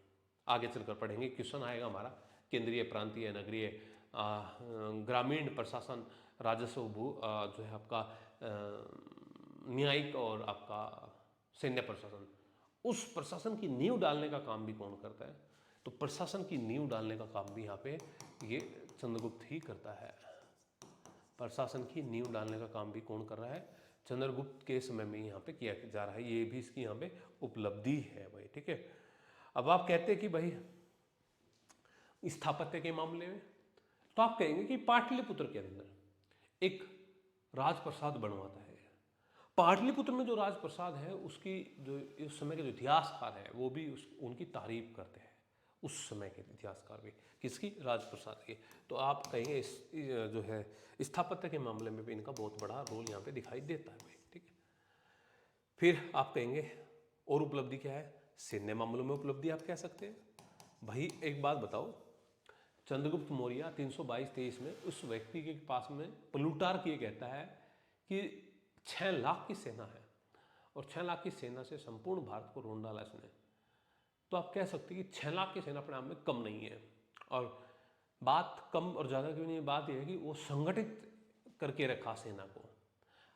आगे चलकर पढ़ेंगे, क्वेश्चन आएगा हमारा, केंद्रीय, प्रांतीय, नगरीय, ग्रामीण प्रशासन, राजस्व, जो है आपका न्यायिक और आपका सैन्य प्रशासन, उस प्रशासन की नींव डालने का काम भी कौन करता है? तो प्रशासन की नींव डालने का काम भी यहाँ पे ये चंद्रगुप्त ही करता है। प्रशासन की नींव डालने का काम भी कौन कर रहा है? चंद्रगुप्त के समय में यहाँ पे किया जा रहा है, ये भी इसकी यहाँ पे उपलब्धि है भाई। ठीक है, अब आप कहते हैं कि भाई स्थापत्य के मामले में, तो आप कहेंगे कि पाटलिपुत्र के अंदर एक राजप्रसाद बनवाता है। पाटलिपुत्र में जो राजप्रसाद है उसकी जो उस समय के जो इतिहासकार है वो भी उनकी तारीफ करते हैं, उस समय के इतिहासकार भी, किसकी? राजप्रसाद की। तो आप कहेंगे इस जो है स्थापत्य के मामले में भी इनका बहुत बड़ा रोल यहाँ पे दिखाई देता है भाई। ठीक है, फिर आप कहेंगे और उपलब्धि क्या है? सैन्य मामलों में उपलब्धि आप कह सकते हैं। भाई एक बात बताओ, चंद्रगुप्त मौर्य 322-23 में उस व्यक्ति के पास में प्लूटार्क ये कहता है कि 6 लाख की सेना है और 6 लाख की सेना से संपूर्ण भारत को रोन डाला इसने। तो आप कह सकते हैं कि 6 लाख की सेना अपने आप में कम नहीं है। और बात कम और ज़्यादा क्यों नहीं है, बात यह है कि वो संगठित करके रखा सेना को।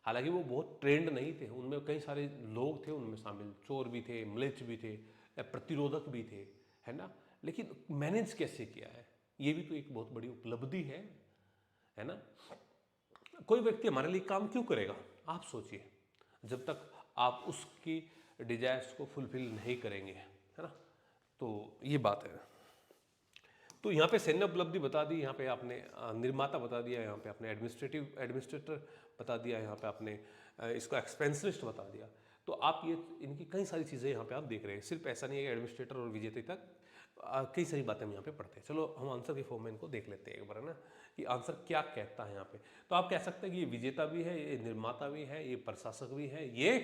हालांकि वो बहुत ट्रेंड नहीं थे, उनमें कई सारे लोग थे, उनमें शामिल चोर भी थे, म्लेच्छ भी थे, प्रतिरोधक भी थे, है ना, लेकिन मैनेज कैसे किया है ये भी तो एक बहुत बड़ी उपलब्धि है ना। कोई व्यक्ति हमारे लिए काम क्यों करेगा? आप सोचिए, जब तक आप उसकी डिजायर्स को फुलफिल नहीं करेंगे, है ना। तो ये बात है। तो यहाँ पे सैन्य उपलब्धि बता दी, यहाँ पे आपने निर्माता बता दिया, यहाँ पे आपने एडमिनिस्ट्रेटर बता दिया, यहाँ पे आपने इसको एक्सपेंशलिस्ट बता दिया। तो आप ये इनकी कई सारी चीज़ें यहाँ पे आप देख रहे हैं। सिर्फ ऐसा नहीं है कि एडमिनिस्ट्रेटर और विजेता तक कई सारी बातें हम यहाँ पे पढ़ते हैं। चलो हम आंसर के फॉर्म में इनको देख लेते हैं एक बार, है ना, कि आंसर क्या कहता है यहाँ पे। तो आप कह सकते हैं कि ये विजेता भी है, ये निर्माता भी है, ये प्रशासक भी है, ये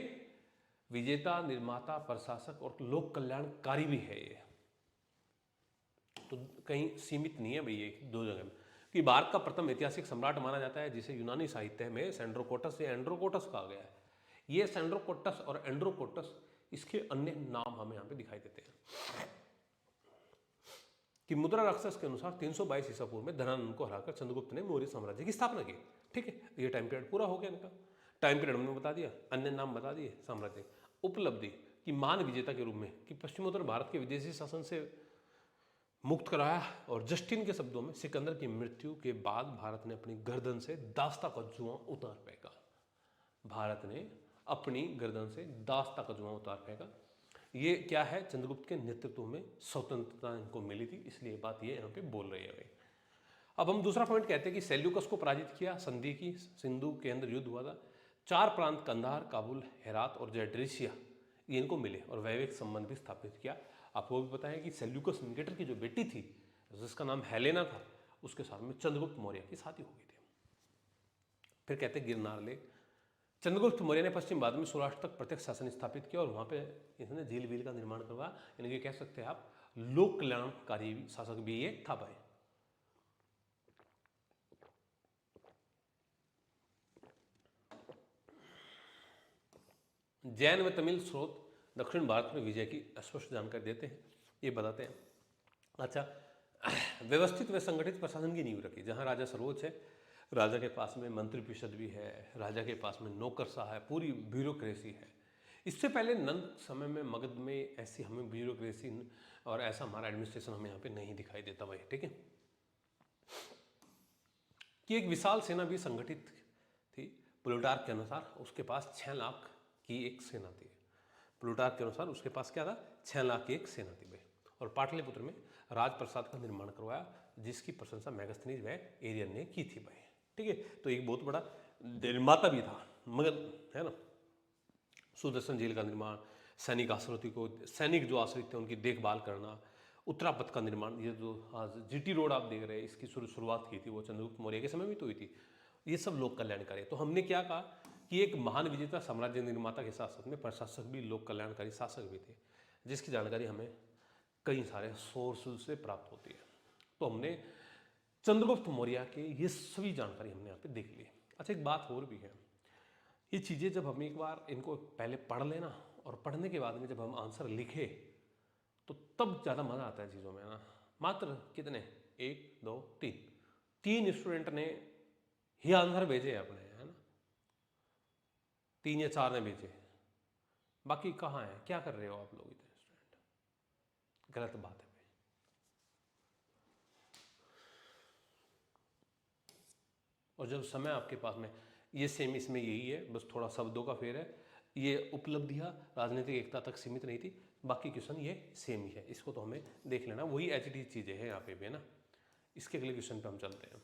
विजेता, निर्माता, प्रशासक और लोक कल्याणकारी भी है। ये तो कहीं सीमित नहीं है भाई, ये 2 जगह में। कि भारत का प्रथम ऐतिहासिक सम्राट माना जाता है जिसे यूनानी साहित्य में सेंड्रोकोटस या एंड्रोकोटस कहा गया है। ये सेंड्रोकोटस और एंड्रोकोटस, इसके अन्य नाम हमें यहाँ पे दिखाई देते हैं। कि मुद्रा राक्षस के अनुसार 322 ईसा पूर्व में धनानंद को हराकर चंद्रगुप्त ने मौर्य साम्राज्य की स्थापना की। ठीक है, ये टाइम पीरियड पूरा हो गया इनका। टाइम पीरियड हमने बता दिया, अन्य नाम बता दिए साम्राज्य। उपलब्धि कि मान विजेता के रूप में कि पश्चिमोत्तर भारत के विदेशी शासन से मुक्त कराया। और जस्टिन के शब्दों में, सिकंदर की मृत्यु के बाद भारत ने अपनी गर्दन से दास्ता का जुआं उतार फेंका। भारत ने अपनी गर्दन से दास्ता का जुआं उतार फेंका। ये क्या है? चंद्रगुप्त के नेतृत्व में स्वतंत्रता इनको मिली थी, इसलिए बात ये यहाँ पे बोल रही है भाई। अब हम दूसरा पॉइंट कहते हैं कि सेल्यूकस को पराजित किया, संधि की, सिंधु के अंदर युद्ध हुआ था। 4 प्रांत कंधार, काबुल, हेरात और जयड्रेसिया ये इनको मिले और वैवाहिक संबंध भी स्थापित किया। आपको भी पता है कि सेल्यूकस निकेटर की जो बेटी थी जिसका नाम हेलेना था, उसके साथ में चंद्रगुप्त मौर्य की शादी हो गई थी। फिर कहते हैं गिरनार लेक। चंद्रगुप्त मौर्य ने पश्चिम भारत में सौराष्ट्र तक प्रत्यक्ष शासन स्थापित किया और वहाँ पे इन्होंने झील वील का निर्माण करवाया। इनके कह सकते हैं आप लोक कल्याणकारी शासक भी ये था भाई। जैन व तमिल स्रोत दक्षिण भारत में विजय की स्पष्ट जानकारी देते हैं, ये बताते हैं। अच्छा, व्यवस्थित व संगठित प्रशासन की नींव रखी, जहाँ राजा सर्वोच्च है, राजा के पास में मंत्री परिषद भी है, राजा के पास में नौकरशाह है, पूरी ब्यूरोक्रेसी है। इससे पहले नंद समय में मगध में ऐसी हमें ब्यूरोक्रेसी और ऐसा हमारा एडमिनिस्ट्रेशन हमें यहाँ पे नहीं दिखाई देता भाई, ठीक है। कि एक विशाल सेना भी संगठित थी। प्लूटार्क के अनुसार उसके पास 6 लाख की एक सेना थी। प्लूटार्क के अनुसार उसके पास क्या था, 6 लाख की एक सेना थी भाई। और पाटलिपुत्र में राजप्रसाद का निर्माण करवाया, जिसकी प्रशंसा मेगास्थनीज व एरियन ने की थी भाई, ठीक है। तो एक बहुत बड़ा निर्माता भी था मगध, है ना। सुदर्शन झील का निर्माण, सैनिक जो आश्रित थे उनकी देखभाल करना, उत्तरापथ का निर्माण, ये जो आज जीटी रोड आप देख रहे हैं इसकी शुरुआत की थी वो चंद्रगुप्त मौर्य के समय में तो हुई थी। ये सब लोक कल्याणकारी। तो हमने क्या कहा कि एक महान विजेता साम्राज्य निर्माता के साथ साथ में प्रशासक भी लोक कल्याणकारी शासक भी थे, जिसकी जानकारी हमें कई सारे सोर्स से प्राप्त होती है। तो हमने चंद्रगुप्त मौर्य के ये सभी जानकारी हमने यहाँ पे देख ली। अच्छा, एक बात और भी है, ये चीज़ें जब हम एक बार इनको पहले पढ़ लेना और पढ़ने के बाद में जब हम आंसर लिखे तो तब ज़्यादा मज़ा आता है चीज़ों में ना। मात्र कितने, 1 2 3 स्टूडेंट ने ही आंसर भेजे अपने, है ना। 3 या 4 ने भेजे, बाकी कहाँ है, क्या कर रहे हो आप लोग इतने स्टूडेंट? गलत बात है भाई। और जब समय आपके पास में, ये सेम इसमें यही है, बस थोड़ा शब्दों का फेर है। ये उपलब्धियां राजनीतिक एकता तक सीमित नहीं थी, बाकी क्वेश्चन ये सेम ही है, इसको तो हमें देख लेना, वही एचडी चीज़ें हैं यहाँ पे भी, है ना। इसके अगले क्वेश्चन पे हम चलते हैं।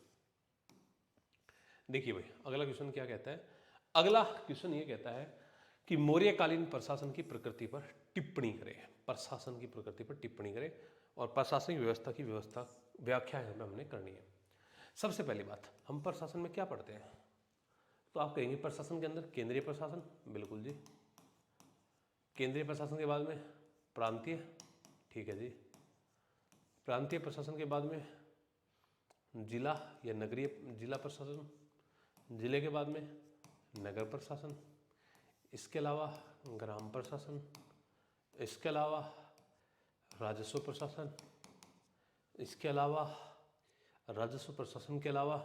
देखिए भाई, अगला क्वेश्चन क्या कहता है। अगला क्वेश्चन ये कहता है कि मौर्यकालीन प्रशासन की प्रकृति पर टिप्पणी करें। प्रशासन की प्रकृति पर टिप्पणी करें और प्रशासनिक व्यवस्था की व्याख्या हमने करनी है। सबसे पहली बात, हम प्रशासन में क्या पढ़ते हैं, तो आप कहेंगे प्रशासन के अंदर केंद्रीय प्रशासन, बिल्कुल जी। केंद्रीय प्रशासन के बाद में प्रांतीय, ठीक है जी। प्रांतीय प्रशासन के बाद में जिला या नगरीय जिला प्रशासन, जिले के बाद में नगर प्रशासन, इसके अलावा ग्राम प्रशासन, इसके अलावा राजस्व प्रशासन, इसके अलावा राजस्व प्रशासन के अलावा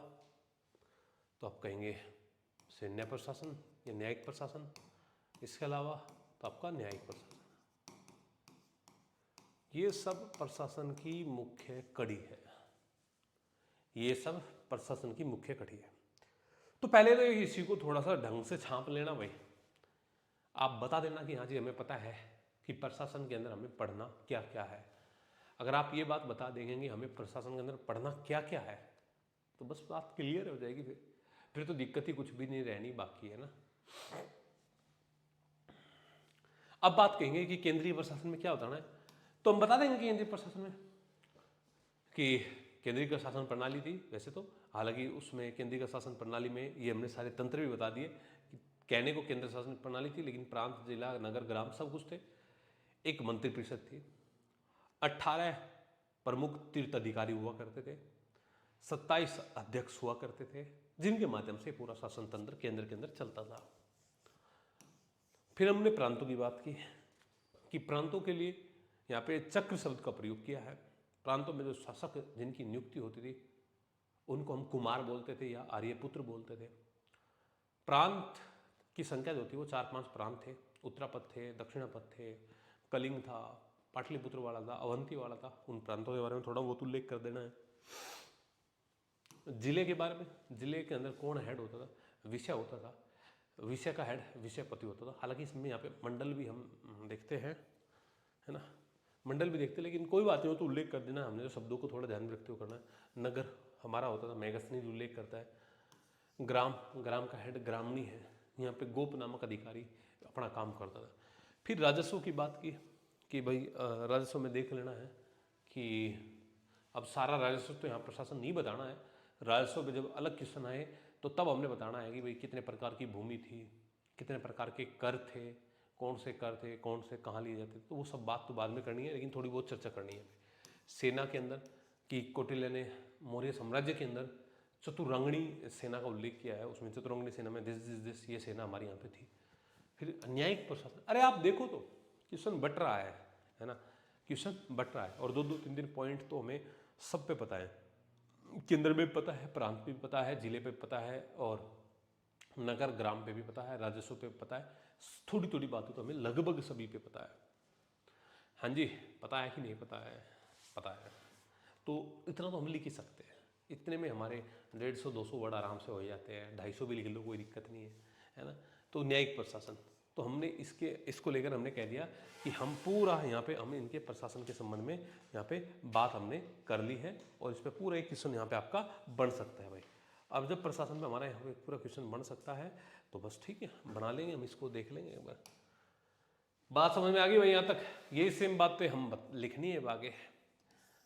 तो आप कहेंगे सैन्य प्रशासन या न्यायिक प्रशासन, इसके अलावा तो आपका न्यायिक प्रशासन। ये सब प्रशासन की मुख्य कड़ी है, ये सब प्रशासन की मुख्य कड़ी है। तो पहले तो इसी को थोड़ा सा ढंग से छाप लेना भाई। आप बता देना कि हाँ जी हमें पता है कि प्रशासन के अंदर हमें पढ़ना क्या क्या है। अगर आप ये बात बता देंगे हमें प्रशासन के अंदर पढ़ना क्या क्या है, तो बस बात क्लियर हो जाएगी। फिर तो दिक्कत ही कुछ भी नहीं रहनी बाकी, है ना। अब बात कहेंगे कि केंद्रीय प्रशासन में क्या होता है, तो हम बता देंगे केंद्रीय प्रशासन में कि केंद्रीय प्रशासन प्रणाली थी वैसे तो, हालांकि उसमें केंद्रीय शासन प्रणाली में ये हमने सारे तंत्र भी बता दिए कि कहने को केंद्र शासन प्रणाली थी, लेकिन प्रांत, जिला, नगर, ग्राम सब कुछ थे। एक मंत्री परिषद थी, 18 प्रमुख तीर्थ अधिकारी हुआ करते थे, 27 अध्यक्ष हुआ करते थे, जिनके माध्यम से पूरा शासन तंत्र केंद्र के अंदर चलता था। फिर हमने प्रांतों की बात की कि प्रांतों के लिए यहाँ पे चक्र शब्द का प्रयोग किया है। प्रांतों में जो शासक जिनकी नियुक्ति होती थी उनको हम कुमार बोलते थे या आर्यपुत्र बोलते थे। प्रांत की संख्या जो थी वो 4-5 प्रांत थे, उत्तरापथ थे, दक्षिणापथ थे, कलिंग था, पाटलिपुत्र वाला था, अवंती वाला था। उन प्रांतों के बारे में थोड़ा बहुत उल्लेख कर देना है। जिले के बारे में, जिले के अंदर कौन हेड होता था, विषय होता था, विषय का हेड विषयपति होता था। हालांकि इसमें यहाँ पे मंडल भी हम देखते हैं, है ना, मंडल भी देखते हैं, लेकिन कोई बात नहीं हो तो उल्लेख कर देना। हमने जो शब्दों को थोड़ा ध्यान में रखते हुए करना है। नगर हमारा होता था, मेगास्थनीज उल्लेख करता है। ग्राम, ग्राम का हेड ग्रामणी है, यहाँ पे गोप नामक अधिकारी अपना काम करता था। फिर राजस्व की बात की कि भाई राजस्व में देख लेना है कि अब सारा राजस्व तो यहाँ प्रशासन नहीं बताना है। राजस्व में जब अलग क्वेश्चन आए तो तब हमने बताना है कि भाई कितने प्रकार की भूमि थी, कितने प्रकार के कर थे, कौन से कर थे, कौन से कहाँ लिए जाते थे। तो वो सब बात तो बाद में करनी है, लेकिन थोड़ी बहुत चर्चा करनी है। सेना के अंदर कि कौटिल्य ने मौर्य साम्राज्य के अंदर चतुरंगणी सेना का उल्लेख किया है। उसमें चतुरंगणी सेना में दिस ये सेना हमारी यहाँ पे थी। फिर न्यायिक प्रशासन, अरे आप देखो तो क्वेश्चन बट रहा है ना, क्वेश्चन बट रहा है और 2-2 3-3 पॉइंट तो हमें सब पे पता है। केंद्र में भी पता है, प्रांत पे भी पता है, जिले पे पता है, और नगर ग्राम पे भी पता है, राजस्व पे पता है। थोड़ी थोड़ी बातें तो हमें लगभग सभी पे पता है। हाँ जी, पता है कि नहीं पता है? पता है। तो इतना तो हम लिख ही सकते हैं। इतने में हमारे 150-200 वर्ड आराम से हो जाते हैं, 250 भी लिख लो, कोई दिक्कत नहीं है ना। तो न्यायिक प्रशासन, तो हमने इसको लेकर हमने कह दिया कि हम पूरा यहाँ पे हम इनके प्रशासन के संबंध में यहाँ पे बात हमने कर ली है, और इस पर पूरा एक क्वेश्चन यहाँ पे आपका बन सकता है भाई। अब जब प्रशासन में हमारा यहाँ पे पूरा क्वेश्चन बन सकता है तो बस ठीक है, बना लेंगे हम, इसको देख लेंगे एक बार। बात समझ में आ गई भाई यहाँ तक? यही सेम बात पे हम लिखनी है आगे।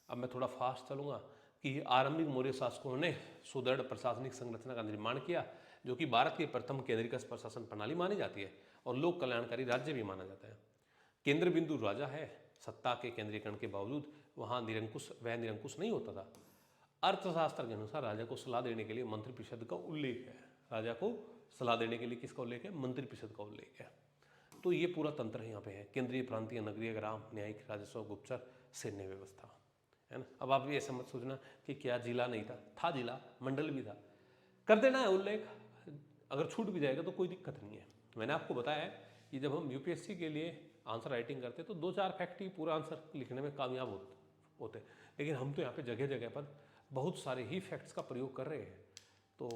अब मैं थोड़ा फास्ट चलूँगा कि आरंभिक मौर्य शासकों ने सुदृढ़ प्रशासनिक संरचना का निर्माण किया, जो कि भारत की प्रथम केंद्रीकृत प्रशासन प्रणाली मानी जाती है और लोक कल्याणकारी राज्य भी माना जाता है। केंद्र बिंदु राजा है, सत्ता के केंद्रीकरण के बावजूद वहाँ निरंकुश नहीं होता था। अर्थशास्त्र के अनुसार राजा को सलाह देने के लिए मंत्रिपरिषद का उल्लेख है। राजा को सलाह देने के लिए किसका उल्लेख है? मंत्रिपरिषद का उल्लेख है। तो ये पूरा तंत्र यहाँ पे है, केंद्रीय, प्रांतीय, नगरीय, ग्राम, न्यायिक, राजस्व, गुप्तचर, सैन्य व्यवस्था, है ना। अब आप ये ऐसा मत सोचना कि क्या जिला नहीं था जिला, मंडल भी था। कर देना है उल्लेख, अगर छूट भी जाएगा तो कोई दिक्कत नहीं है। मैंने आपको बताया है कि जब हम यूपीएससी के लिए आंसर राइटिंग करते तो 2-4 फैक्ट ही पूरा आंसर लिखने में कामयाब होते, लेकिन हम तो यहाँ पे जगह जगह पर बहुत सारे ही फैक्ट्स का प्रयोग कर रहे हैं। तो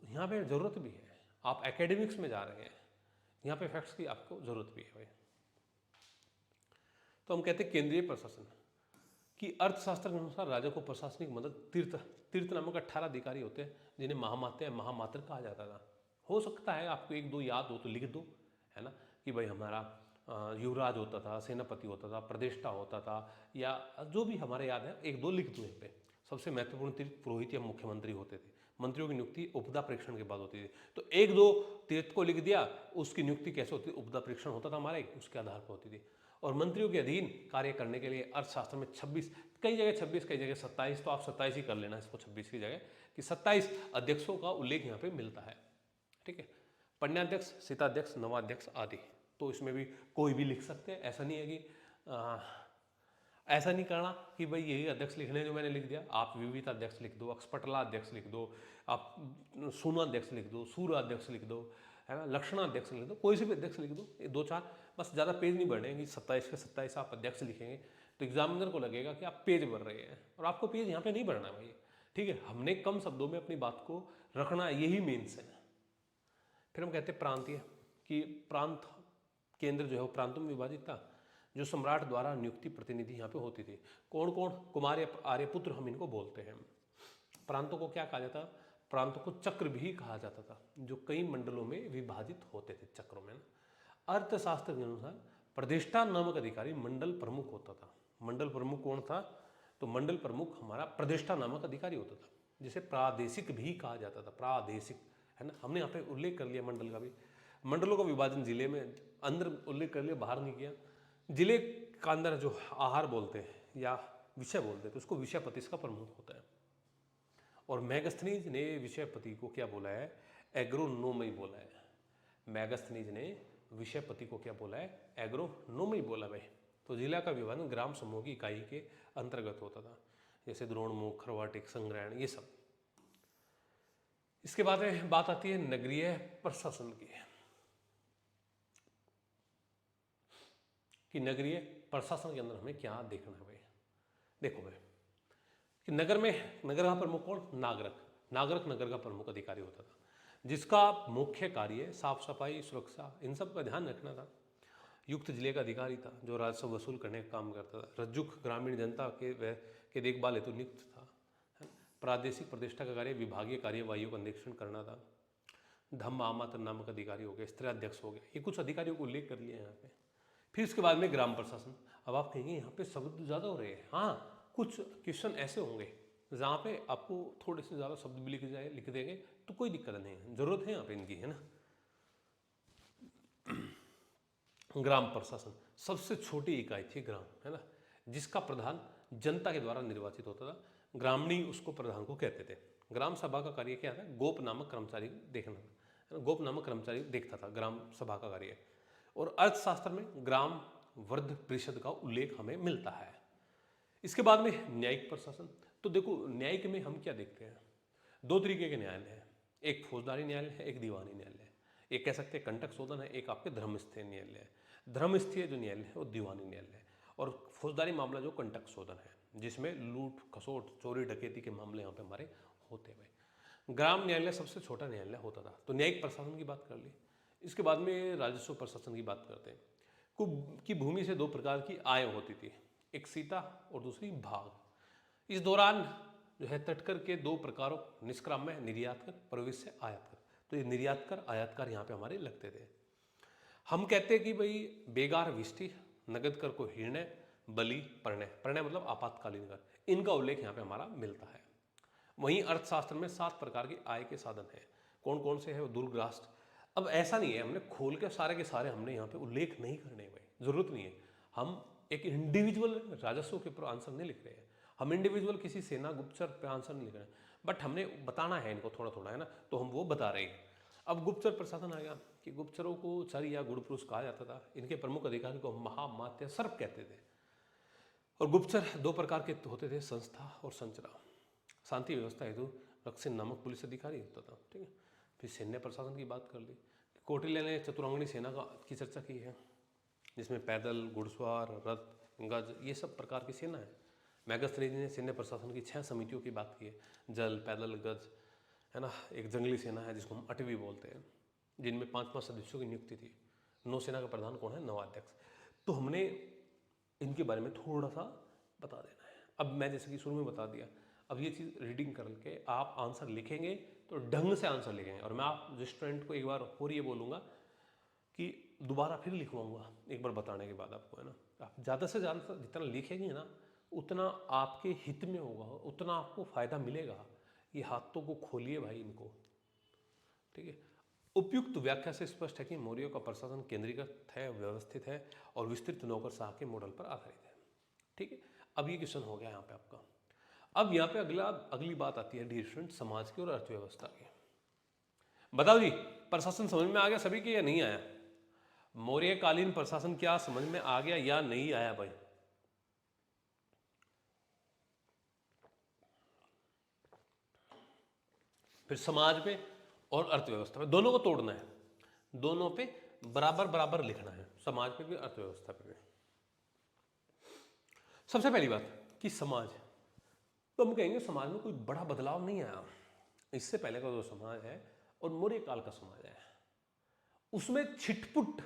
यहाँ पे ज़रूरत भी है, आप एकेडमिक्स में जा रहे हैं, यहाँ पे फैक्ट्स की आपको ज़रूरत भी है भाई। तो हम कहते हैं केंद्रीय प्रशासन कि अर्थशास्त्र के अनुसार राजा को प्रशासनिक मदद तीर्थ नामक 18 अधिकारी होते हैं, जिन्हें महामात्र कहा जाता था। हो सकता है आपको 1-2 याद हो तो लिख दो, है ना, कि भाई हमारा युवराज होता था, सेनापति होता था, प्रदेष्टा होता था, या जो भी हमारे याद है 1-2 लिख दो यहाँ पे। सबसे महत्वपूर्ण तीर्थ पुरोहित या मुख्यमंत्री होते थे। मंत्रियों की नियुक्ति उपदा परीक्षण के बाद होती थी। तो 1-2 तीर्थ को लिख दिया, उसकी नियुक्ति कैसे होती? उपदा परीक्षण होता था हमारे, उसके आधार पर होती थी। और मंत्रियों के अधीन कार्य करने के लिए अर्थशास्त्र में 26, कई जगह 26, कई जगह 27, तो आप 27 ही कर लेना इसको 26 की जगह, कि 27 अध्यक्षों का उल्लेख यहाँ पे मिलता है। ठीक है, पन्याध्यक्ष, शीताध्यक्ष, नवाध्यक्ष आदि। तो इसमें भी कोई भी लिख सकते हैं, ऐसा नहीं है कि ऐसा नहीं करना कि भाई यही अध्यक्ष लिखने जो मैंने लिख दिया। आप विविध अध्यक्ष लिख दो, अक्षपटला अध्यक्ष लिख दो, आप सूनाध्यक्ष लिख दो, सूराध्यक्ष लिख दो, है ना, लक्षणाध्यक्ष लिख दो, कोई से भी अध्यक्ष लिख दो, 2-4, बस ज़्यादा पेज नहीं बढ़ेंगे। 27 के 27 आप अध्यक्ष लिखेंगे तो एग्जामिनर को लगेगा कि आप पेज भर रहे हैं, और आपको पेज यहाँ पे नहीं भरना है भाई। ठीक है, हमने कम शब्दों में अपनी बात को रखना, यही मेन्स है। फिर हम कहते हैं प्रांतीय, कि प्रांत केंद्र जो है वो प्रांतों में विभाजित था, जो सम्राट द्वारा नियुक्ति प्रतिनिधि यहाँ पे होती थी। कौन कौन? कुमार आर्यपुत्र हम इनको बोलते हैं। प्रांतों को क्या कहा जाता? प्रांतों को चक्र भी कहा जाता था, जो कई मंडलों में विभाजित होते थे चक्रों में। अर्थशास्त्र के अनुसार प्रतिष्ठा नामक अधिकारी मंडल प्रमुख होता था। मंडल प्रमुख कौन था? तो मंडल प्रमुख हमारा प्रतिष्ठा नामक अधिकारी होता था, जिसे प्रादेशिक भी कहा जाता था। प्रादेशिक, है ना, हमने यहाँ पे उल्लेख कर लिया मंडल का भी। मंडलों का विभाजन जिले में अंदर उल्लेख कर लिया, बाहर नहीं किया। जिले का अंदर जो आहार बोलते हैं या विषय बोलते हैं, तो उसको विषयपति इसका प्रमुख होता है। और मैगस्थनीज ने विषयपति को क्या बोला है? एग्रोनोमी बोला है। मैगस्थनीज ने विषयपति को क्या बोला है? एग्रोनोमी बोला भाई। तो जिला का विभाजन ग्राम समूह की इकाई के अंतर्गत होता था, जैसे द्रोणमुख, खरवाटिक, संग्रहण, ये सब। इसके बाद में बात आती है नगरीय प्रशासन की, कि नगरीय प्रशासन के अंदर हमें क्या देखना है भाई। देखो भाई कि नगर का प्रमुख कौन? नागरक नगर का प्रमुख अधिकारी होता था, जिसका मुख्य कार्य साफ सफाई, सुरक्षा, इन सब का ध्यान रखना था। युक्त जिले का अधिकारी था, जो राजस्व वसूल करने का काम करता था। रज्जुक ग्रामीण जनता के देखभाल हेतु नियुक्त था। प्रादेशिक प्रतिष्ठा का कार्य विभागीय कार्यवाहियों का निरीक्षण करना था। धम्म आमात्र नामक अधिकारी हो गए, स्त्रीध्यक्ष हो गए, ये कुछ अधिकारियों को उल्लेख कर लिया यहाँ पे। फिर उसके बाद में ग्राम प्रशासन। अब आप कहेंगे यहाँ पे शब्द ज़्यादा हो रहे हैं। हाँ, कुछ क्वेश्चन ऐसे होंगे जहाँ पे आपको थोड़े से ज़्यादा शब्द भी लिख देंगे तो कोई दिक्कत नहीं है, जरूरत है यहाँ पे इनकी, है ना। ग्राम प्रशासन सबसे छोटी इकाई थी ग्राम, है ना, जिसका प्रधान जनता के द्वारा निर्वाचित होता था। ग्रामणी उसको प्रधान को कहते थे। ग्राम सभा का कार्य क्या था? गोप नामक कर्मचारी देखना था, है ना, गोप नामक कर्मचारी देखता था ग्राम सभा का कार्य। और अर्थशास्त्र में ग्राम वर्ध परिषद का उल्लेख हमें मिलता है। इसके बाद में न्यायिक प्रशासन। तो देखो न्यायिक में हम क्या देखते हैं, दो तरीके के न्यायालय हैं, एक फौजदारी न्यायालय है, एक दीवानी न्यायालय है। एक कह सकते हैं कंटक शोधन है, एक आपके धर्मस्थलीय न्यायालय है। धर्मस्थलीय जो न्यायालय है वो दीवानी न्यायालय है, और फौजदारी मामला जो कंटक शोधन है, जिसमें लूट खसोट चोरी डकैती के मामले यहाँ पे हमारे होते हुए। ग्राम न्यायालय सबसे छोटा न्यायालय होता था। तो न्यायिक प्रशासन की बात कर ली। इसके बाद में राजस्व प्रशासन की बात करते हैं। की भूमि से दो प्रकार की आय होती थी, एक सीता और दूसरी भाग। इस दौरान जो है तटकर के दो प्रकारों, निष्क्राम्य निर्यात कर, प्रवेश से आयात कर। तो ये निर्यात कर आयात कर यहाँ पे हमारे लगते थे। हम कहते हैं कि भाई बेगार विष्टि, नगद कर को हिरण्य, बलि, प्रणय, प्रणय मतलब आपातकालीन कर, इनका उल्लेख यहाँ पे हमारा मिलता है। वहीं अर्थशास्त्र में 7 प्रकार के आय के साधन हैं। कौन कौन से हैं? दुर्ग्रास्ट। अब ऐसा नहीं है हमने खोल के सारे हमने यहाँ पे उल्लेख नहीं करने भाई, जरूरत नहीं है। हम एक इंडिविजुअल राजस्व के ऊपर आंसर नहीं लिख रहे हैं, हम इंडिविजुअल किसी सेना गुप्तचर पे आंसर नहीं लिख रहे हैं, बट हमने बताना है इनको थोड़ा थोड़ा, है ना, तो हम वो बता रहे हैं। अब गुप्तचर प्रशासन आ गया कि गुप्तचरों को चर या गुड़ पुरुष कहा जाता था। इनके प्रमुख अधिकारी को महामात्य सर्प कहते थे। और गुप्तचर दो प्रकार के होते थे, संस्था और संचरा। शांति व्यवस्था हेतु रक्षण नामक पुलिस अधिकारी होता था, ठीक है। फिर सैन्य प्रशासन की बात कर ली। कौटिल्य ने चतुरंगनी सेना की चर्चा की है, जिसमें पैदल, घुड़सवार, रथ, गज, ये सब प्रकार की सेना है। मैगस्थनीज ने सैन्य प्रशासन की 6 समितियों की बात की है, जल, पैदल, गज, है ना। एक जंगली सेना है जिसको हम अटवी बोलते हैं, जिनमें 5-5 सदस्यों की नियुक्ति थी। नौसेना का प्रधान कौन है? नवाध्यक्ष। तो हमने इनके बारे में थोड़ा सा बता देना है। अब मैं जैसे कि शुरू में बता दिया, अब ये चीज़ रीडिंग करके आप आंसर लिखेंगे तो ढंग से आंसर लिखेंगे। और मैं आप जो स्टूडेंट को एक बार और ये बोलूँगा कि दोबारा फिर लिखवाऊंगा एक बार बताने के बाद आपको, है ना। आप ज़्यादा से ज़्यादा जितना लिखेंगे ना उतना आपके हित में होगा, उतना आपको फायदा मिलेगा। ये हाथों को खोलिए भाई इनको, ठीक है। उपयुक्त व्याख्या से स्पष्ट है कि मौर्यों का प्रशासन केंद्रीकृत है, व्यवस्थित है और विस्तृत नौकरशाह के मॉडल पर आधारित है, ठीक है। अब ये क्वेश्चन हो गया यहाँ पे आपका। अब यहाँ पे अगली बात आती है डियर स्टूडेंट, समाज की और अर्थव्यवस्था की। बताओ जी, प्रशासन समझ में आ गया सभी के या नहीं आया? मौर्यकालीन प्रशासन क्या समझ में आ गया या नहीं आया भाई? फिर समाज पे और अर्थव्यवस्था पे दोनों को तोड़ना है, दोनों पे बराबर बराबर लिखना है, समाज पे भी अर्थव्यवस्था पे भी। सबसे पहली बात कि समाज, तो हम कहेंगे समाज में कोई बड़ा बदलाव नहीं आया। इससे पहले का जो समाज है और मौर्य काल का समाज है उसमें छिटपुट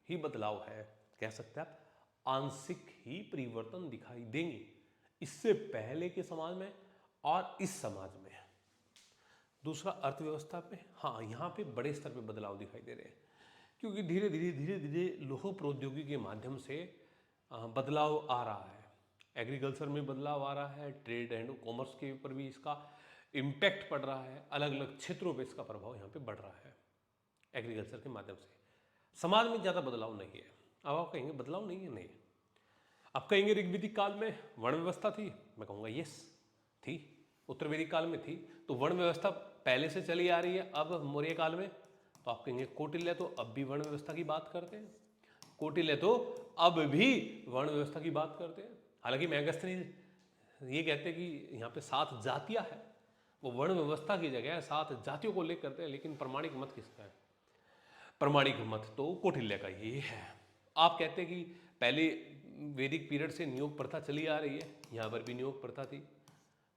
ही बदलाव है, कह सकते हैं आप आंशिक ही परिवर्तन दिखाई देंगे इससे पहले के समाज में और इस समाज में। दूसरा अर्थव्यवस्था पे, हाँ यहाँ पे बड़े स्तर पे बदलाव दिखाई दे रहे हैं, क्योंकि धीरे धीरे लौह प्रौद्योगिकी के माध्यम से बदलाव आ रहा है। एग्रीकल्चर में बदलाव आ रहा है, ट्रेड एंड कॉमर्स के ऊपर भी इसका इम्पैक्ट पड़ रहा है, अलग अलग क्षेत्रों पे इसका प्रभाव यहाँ पे बढ़ रहा है एग्रीकल्चर के माध्यम से। समाज में ज़्यादा बदलाव नहीं है। अब आप कहेंगे बदलाव नहीं है, नहीं। आप कहेंगे ऋग्वेदिक काल में वर्ण व्यवस्था थी, मैं कहूँगा यस थी। उत्तर वैदिक काल में थी, तो वर्ण व्यवस्था पहले से चली आ रही है। अब मौर्य काल में तो आप कहेंगे कौटिल्य तो अब भी वर्ण व्यवस्था की बात करते हैं, कौटिल्य तो अब भी वर्ण व्यवस्था की बात करते हैं। हालांकि मैगस्थनीज ये कहते हैं कि यहाँ पे 7 जातियाँ हैं, वो वर्ण व्यवस्था की जगह 7 जातियों को उल्लेख करते हैं, लेकिन प्रमाणिक मत किसका है? प्रमाणिक मत तो कौटिल्य का ही है। आप कहते हैं कि पहले वैदिक पीरियड से नियोग प्रथा चली आ रही है, यहाँ पर भी नियोग प्रथा थी।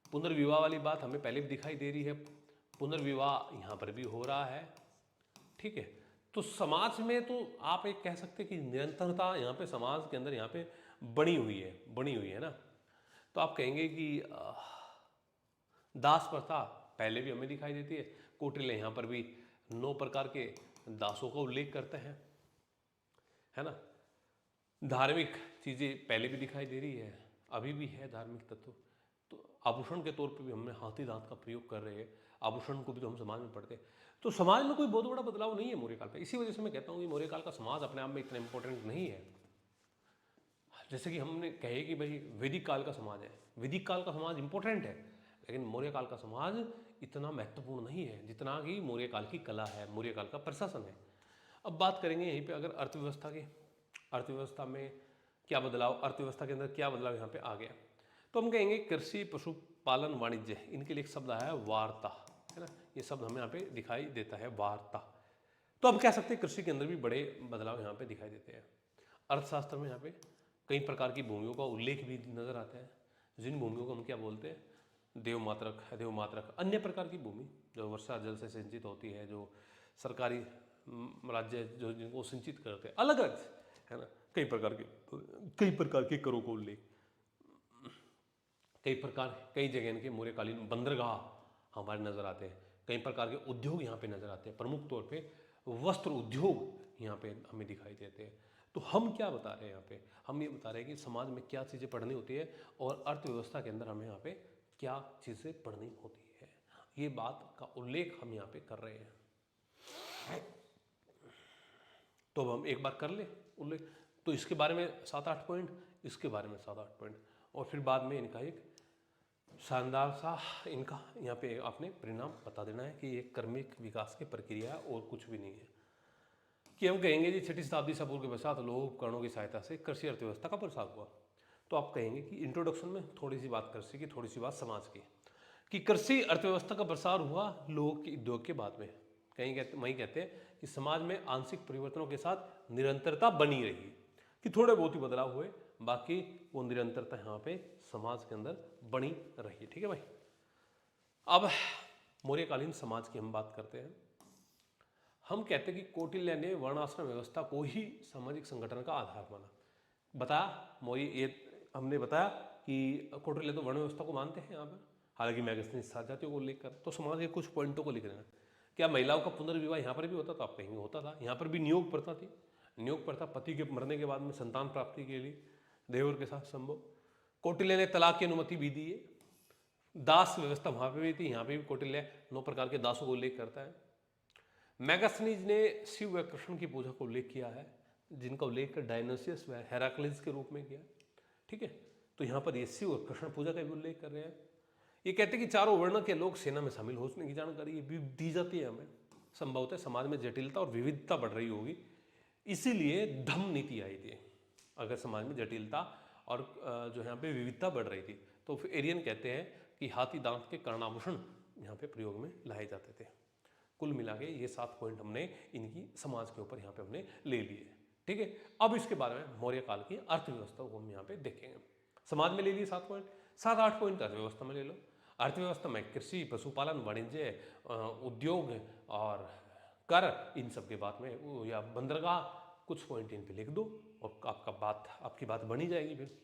पुनर्विवाह वाली बात हमें पहले भी दिखाई दे रही है, पुनर्विवाह यहाँ पर भी हो रहा है, ठीक है। तो समाज में तो आप एक कह सकते हैं कि निरंतरता यहाँ पे समाज के अंदर यहाँ पे बनी हुई है ना। तो आप कहेंगे कि दास प्रथा पहले भी हमें दिखाई देती है, कौटिल्य यहाँ पर भी 9 प्रकार के दासों का उल्लेख करते हैं, है ना। धार्मिक चीज़ें पहले भी दिखाई दे रही है, अभी भी है धार्मिक तत्व। तो आभूषण के तौर पे भी हमने हाथी दांत का प्रयोग कर रहे हैं, आभूषण को भी तो हम समाज में पढ़ते हैं। तो समाज में कोई बहुत बड़ा बदलाव नहीं है मौर्य काल पे। इसी वजह से मैं कहता हूँ कि मौर्य काल का समाज अपने आप में इतना इंपॉर्टेंट नहीं है। जैसे कि हमने कहे कि भाई वैदिक काल का समाज है, वैदिक काल का समाज इंपॉर्टेंट है, लेकिन मौर्य काल का समाज इतना महत्वपूर्ण नहीं है जितना कि मौर्य काल की कला है, मौर्य काल का प्रशासन है। अब बात करेंगे यहीं पे अगर अर्थव्यवस्था की, अर्थव्यवस्था में क्या बदलाव, अर्थव्यवस्था के अंदर क्या बदलाव यहाँ पे आ गया। तो हम कहेंगे कृषि, पशुपालन, वाणिज्य, इनके लिए एक शब्द आया है वार्ता, है ना। ये शब्द हमें यहाँ पे दिखाई देता है, वार्ता। तो हम कह सकते हैं कृषि के अंदर भी बड़े बदलाव यहाँ पे दिखाई देते हैं। अर्थशास्त्र में यहाँ पे कई प्रकार की भूमियों का उल्लेख भी नजर आता है, जिन भूमियों को हम क्या बोलते हैं, देवमात्रक, देवमात्रक, अन्य प्रकार की भूमि जो वर्षा जल से सिंचित होती है, जो सरकारी राज्य जो जिनको सिंचित करते हैं, अलग अलग, है ना। कई प्रकार के करों को उल्लेख, कई जगह इनके मौर्यकालीन बंदरगाह हमारे नजर आते हैं, कई प्रकार के उद्योग यहाँ पे नजर आते हैं, प्रमुख तौर पे वस्त्र उद्योग यहाँ पे हमें दिखाई देते हैं। तो हम क्या बता रहे हैं यहाँ पे, हम ये बता रहे हैं कि समाज में क्या चीज़ें पढ़नी होती है और अर्थव्यवस्था के अंदर हमें यहाँ पे क्या चीज़ें पढ़नी होती है, ये बात का उल्लेख हम यहाँ पे कर रहे हैं। तो अब हम एक बार कर ले उल्लेख, तो इसके बारे में 7-8 पॉइंट, इसके बारे में 7-8 पॉइंट, और फिर बाद में इनका एक शानदार सा इनका यहाँ पे आपने परिणाम बता देना है कि ये कर्मिक विकास की प्रक्रिया है और कुछ भी नहीं है। कि हम कहेंगे जी 6वीं शताब्दी से पूर्व के पश्चात लोह उपकरणों की सहायता से कृषि अर्थव्यवस्था का प्रसार हुआ। तो आप कहेंगे कि इंट्रोडक्शन में थोड़ी सी बात कृषि की, थोड़ी सी बात समाज की, कि कृषि अर्थव्यवस्था का प्रसार हुआ लोह के उद्योग के बाद में। वहीं कहते हैं कि समाज में आंशिक परिवर्तनों के साथ निरंतरता बनी रही, कि थोड़े बहुत ही बदलाव हुए, बाकी वो निरंतरता यहाँ पे समाज के अंदर बनी रही। ठीक है भाई। अब मौर्यकालीन समाज की हम बात करते हैं। हम कहते हैं कि कौटिल्य ने वर्णाश्रम व्यवस्था को ही सामाजिक संगठन का आधार माना। बताया मौर्य, ये हमने बताया कि कौटिल्य तो वर्ण व्यवस्था को मानते हैं यहाँ पर, हालांकि मैगस्थनीज सात जातियों को उल्लेख कर, तो समाज के कुछ पॉइंटों को लिख लेना। क्या महिलाओं का पुनर्विवाह यहाँ पर भी होता था? आप कहेंगे होता था। यहाँ पर भी नियोग प्रथा थी, नियोग प्रथा पति के मरने के बाद में संतान प्राप्ति के लिए देवर के साथ संभव। कौटिल्य ने तलाक की अनुमति भी दी है। दास व्यवस्था वहाँ पे भी थी, यहाँ पे भी कौटिल्य 9 प्रकार के दासों को उल्लेख करता है। मैगस्थनीज ने शिव व कृष्ण की पूजा को उल्लेख किया है, जिनका उल्लेख डायनोसियस व हेराक्लिस के रूप में किया। ठीक है, तो यहाँ पर ये शिव और कृष्ण पूजा का भी उल्लेख कर रहे हैं। ये कहते हैं कि चारों वर्ण के लोग सेना में शामिल होने की जानकारी भी दी जाती है हमें। संभवतः समाज में जटिलता और विविधता बढ़ रही होगी, इसीलिए धम्म नीति आई थी। अगर समाज में जटिलता और जो यहाँ पे विविधता बढ़ रही थी, तो फिर एरियन कहते हैं कि हाथी दांत के कर्णाभूषण यहाँ पे प्रयोग में लाए जाते थे। कुल मिला के ये 7 पॉइंट हमने इनकी समाज के ऊपर यहाँ पे हमने ले लिए। ठीक है, अब इसके बारे में मौर्य काल की अर्थव्यवस्था को हम यहाँ पे देखेंगे। समाज में ले लिए 7 पॉइंट, 7-8 पॉइंट अर्थव्यवस्था में ले लो। अर्थव्यवस्था में कृषि, पशुपालन, वाणिज्य, उद्योग और कर, इन सब के बाद में या बंदरगाह, कुछ पॉइंट इन पे लिख दो और आपकी बात बनी जाएगी। फिर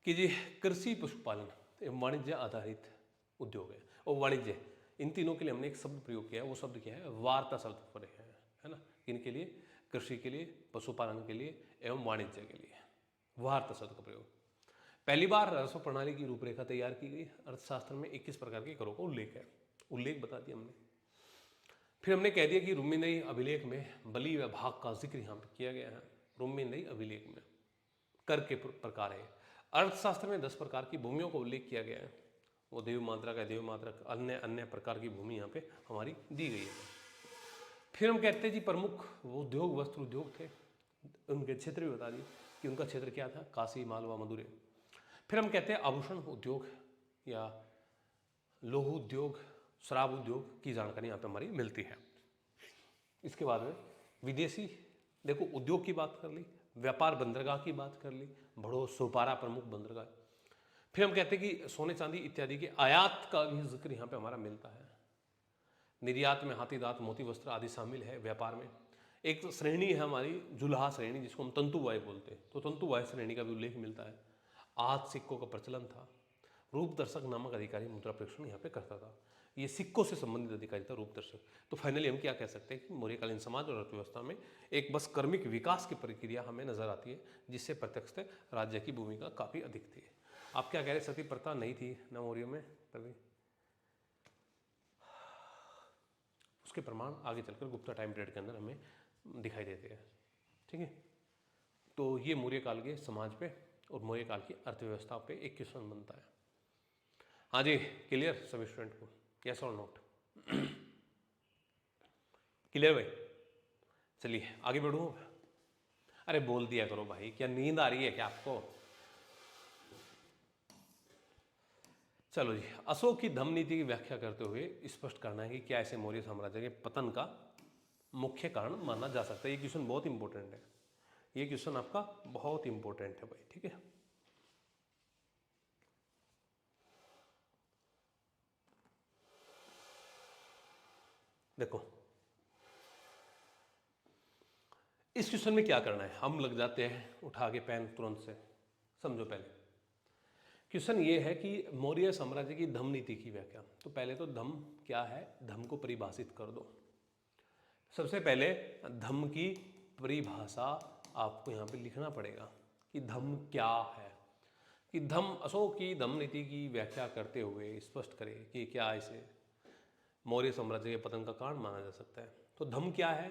कि जी कृषि, पशुपालन एवं वाणिज्य आधारित उद्योग है, और वाणिज्य, इन तीनों के लिए हमने एक शब्द प्रयोग किया है। वो शब्द क्या है? वार्ता शब्द पर है ना। इनके लिए, कृषि के लिए, पशुपालन के लिए एवं वाणिज्य के लिए वार्ता शब्द का प्रयोग। पहली बार राजस्व प्रणाली की रूपरेखा तैयार की गई। अर्थशास्त्र में 21 प्रकार के करों का उल्लेख है, उल्लेख बता दिया हमने। फिर हमने कह दिया कि रुम्मीनई अभिलेख में बलि व भाग का जिक्र यहाँ पे किया गया है। रुम्मीनई अभिलेख में कर के प्रकार है। अर्थशास्त्र में 10 प्रकार की भूमियों का उल्लेख किया गया है। वो देवमात्रक है, देवमात्रक, अन्य प्रकार की भूमि यहाँ पे हमारी दी गई है। फिर हम कहते हैं जी प्रमुख वो उद्योग, वस्त्र उद्योग थे, उनके क्षेत्र भी बता दिए कि उनका क्षेत्र क्या था, काशी, मालवा, मदुरै। फिर हम कहते हैं आभूषण उद्योग या लोह उद्योग, शराब उद्योग की जानकारी यहाँ पे हमारी मिलती है। इसके बाद में विदेशी, देखो उद्योग की बात कर ली, व्यापार बंदरगाह की बात कर ली, बड़ो, सोपारा प्रमुख बंदरगाह। फिर हम कहते हैं कि सोने चांदी इत्यादि के आयात का भी जिक्र यहाँ पे हमारा मिलता है। निर्यात में हाथी दांत, मोती वस्त्र आदि शामिल है। व्यापार में एक श्रेणी है हमारी जुल्हा श्रेणी, जिसको हम तंतुवाय बोलते हैं, तो तंतुवाय श्रेणी का भी उल्लेख मिलता है। आज सिक्कों का प्रचलन था। रूप दर्शक नामक अधिकारी मुद्रा प्रेक्षण यहाँ पे करता था। ये सिक्कों से संबंधित अधिकारी था, रूप दर्शक। तो फाइनली हम क्या कह सकते हैं कि मौर्यकालीन समाज और अर्थव्यवस्था में एक बस कर्मिक विकास की प्रक्रिया हमें नजर आती है, जिससे प्रत्यक्षतः राज्य की भूमिका काफी अधिक थी। आप क्या कह रहे, सती प्रथा नहीं थी न मौर्य में तभी? उसके प्रमाण आगे चलकर गुप्ता टाइम पीरियड के अंदर हमें दिखाई देते हैं। ठीक है, तो ये मौर्य काल के समाज पे और मौर्य काल की अर्थव्यवस्था पे एक क्वेश्चन बनता है। हाँ जी, क्लियर सभी स्टूडेंट को? यस और नोट? क्लियर भाई? चलिए आगे बढ़ूँ। अरे बोल दिया करो भाई, क्या नींद आ रही है क्या आपको? चलो जी, अशोक की धम्म नीति की व्याख्या करते हुए स्पष्ट करना है कि क्या ऐसे मौर्य साम्राज्य के पतन का मुख्य कारण माना जा सकता है। ये क्वेश्चन बहुत इंपॉर्टेंट है, ये क्वेश्चन आपका बहुत इंपॉर्टेंट है भाई, ठीक है। देखो इस क्वेश्चन में क्या करना है, हम लग जाते हैं उठा के पेन तुरंत से। समझो पहले क्वेश्चन ये है कि मौर्य साम्राज्य की धम्म नीति की व्याख्या। तो पहले तो धम्म क्या है, धम्म को परिभाषित कर दो। सबसे पहले धम्म की परिभाषा आपको यहाँ पे लिखना पड़ेगा कि धम्म क्या है। कि धम्म, अशोक की धम्म नीति की व्याख्या करते हुए स्पष्ट करें कि क्या इसे मौर्य साम्राज्य के पतन का कारण माना जा सकता है। तो धम्म क्या है,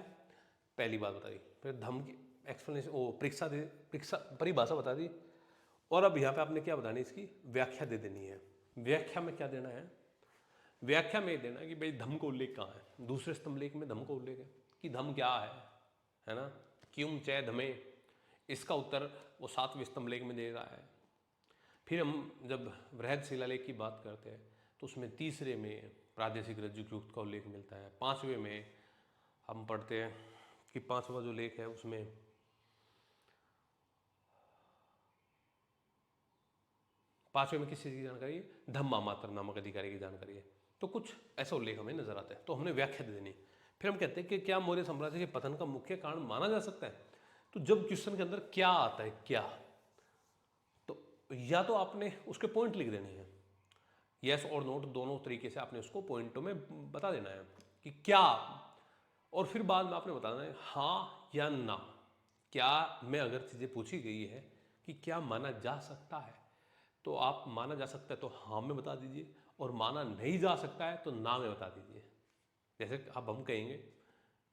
पहली बात बता दी। फिर धम्म की एक्सप्लेनेशन, परीक्षा परिभाषा बता दी। और अब यहाँ पे आपने क्या बतानी, इसकी व्याख्या दे देनी है। व्याख्या में क्या देना है, व्याख्या में देना है कि भाई धम्म का उल्लेख कहाँ है। दूसरे स्तंभ लेख में धम्म का उल्लेख है कि धम्म क्या है ना। क्यों चय धमे, इसका उत्तर वो 7वें स्तंभ लेख में दे रहा है। फिर हम जब बृहद शिलालेख की बात करते हैं तो उसमें तीसरे में प्रादेशिक रज्जुयुक्त का उल्लेख मिलता है। 5वें में हम पढ़ते हैं कि 5वां जो लेख है उसमें पांचवें में किस चीज़ की जानकारी है, धम्मा मात्र नामक अधिकारी की जानकारी है। तो कुछ ऐसा उल्लेख हमें नजर आता है, तो हमने व्याख्या दे देनी। फिर हम कहते हैं कि क्या मौर्य साम्राज्य के पतन का मुख्य कारण माना जा सकता है। तो जब क्वेश्चन के अंदर क्या आता है, क्या, तो या तो आपने उसके पॉइंट लिख देने हैं, यस और नोट दोनों तरीके से आपने उसको पॉइंटों में बता देना है कि क्या, और फिर बाद में आपने बताना है हाँ या ना। क्या में अगर चीज़ें पूछी गई है कि क्या माना जा सकता है, तो आप माना जा सकता है तो हाँ में बता दीजिए, और माना नहीं जा सकता है तो ना में बता दीजिए। जैसे अब हम कहेंगे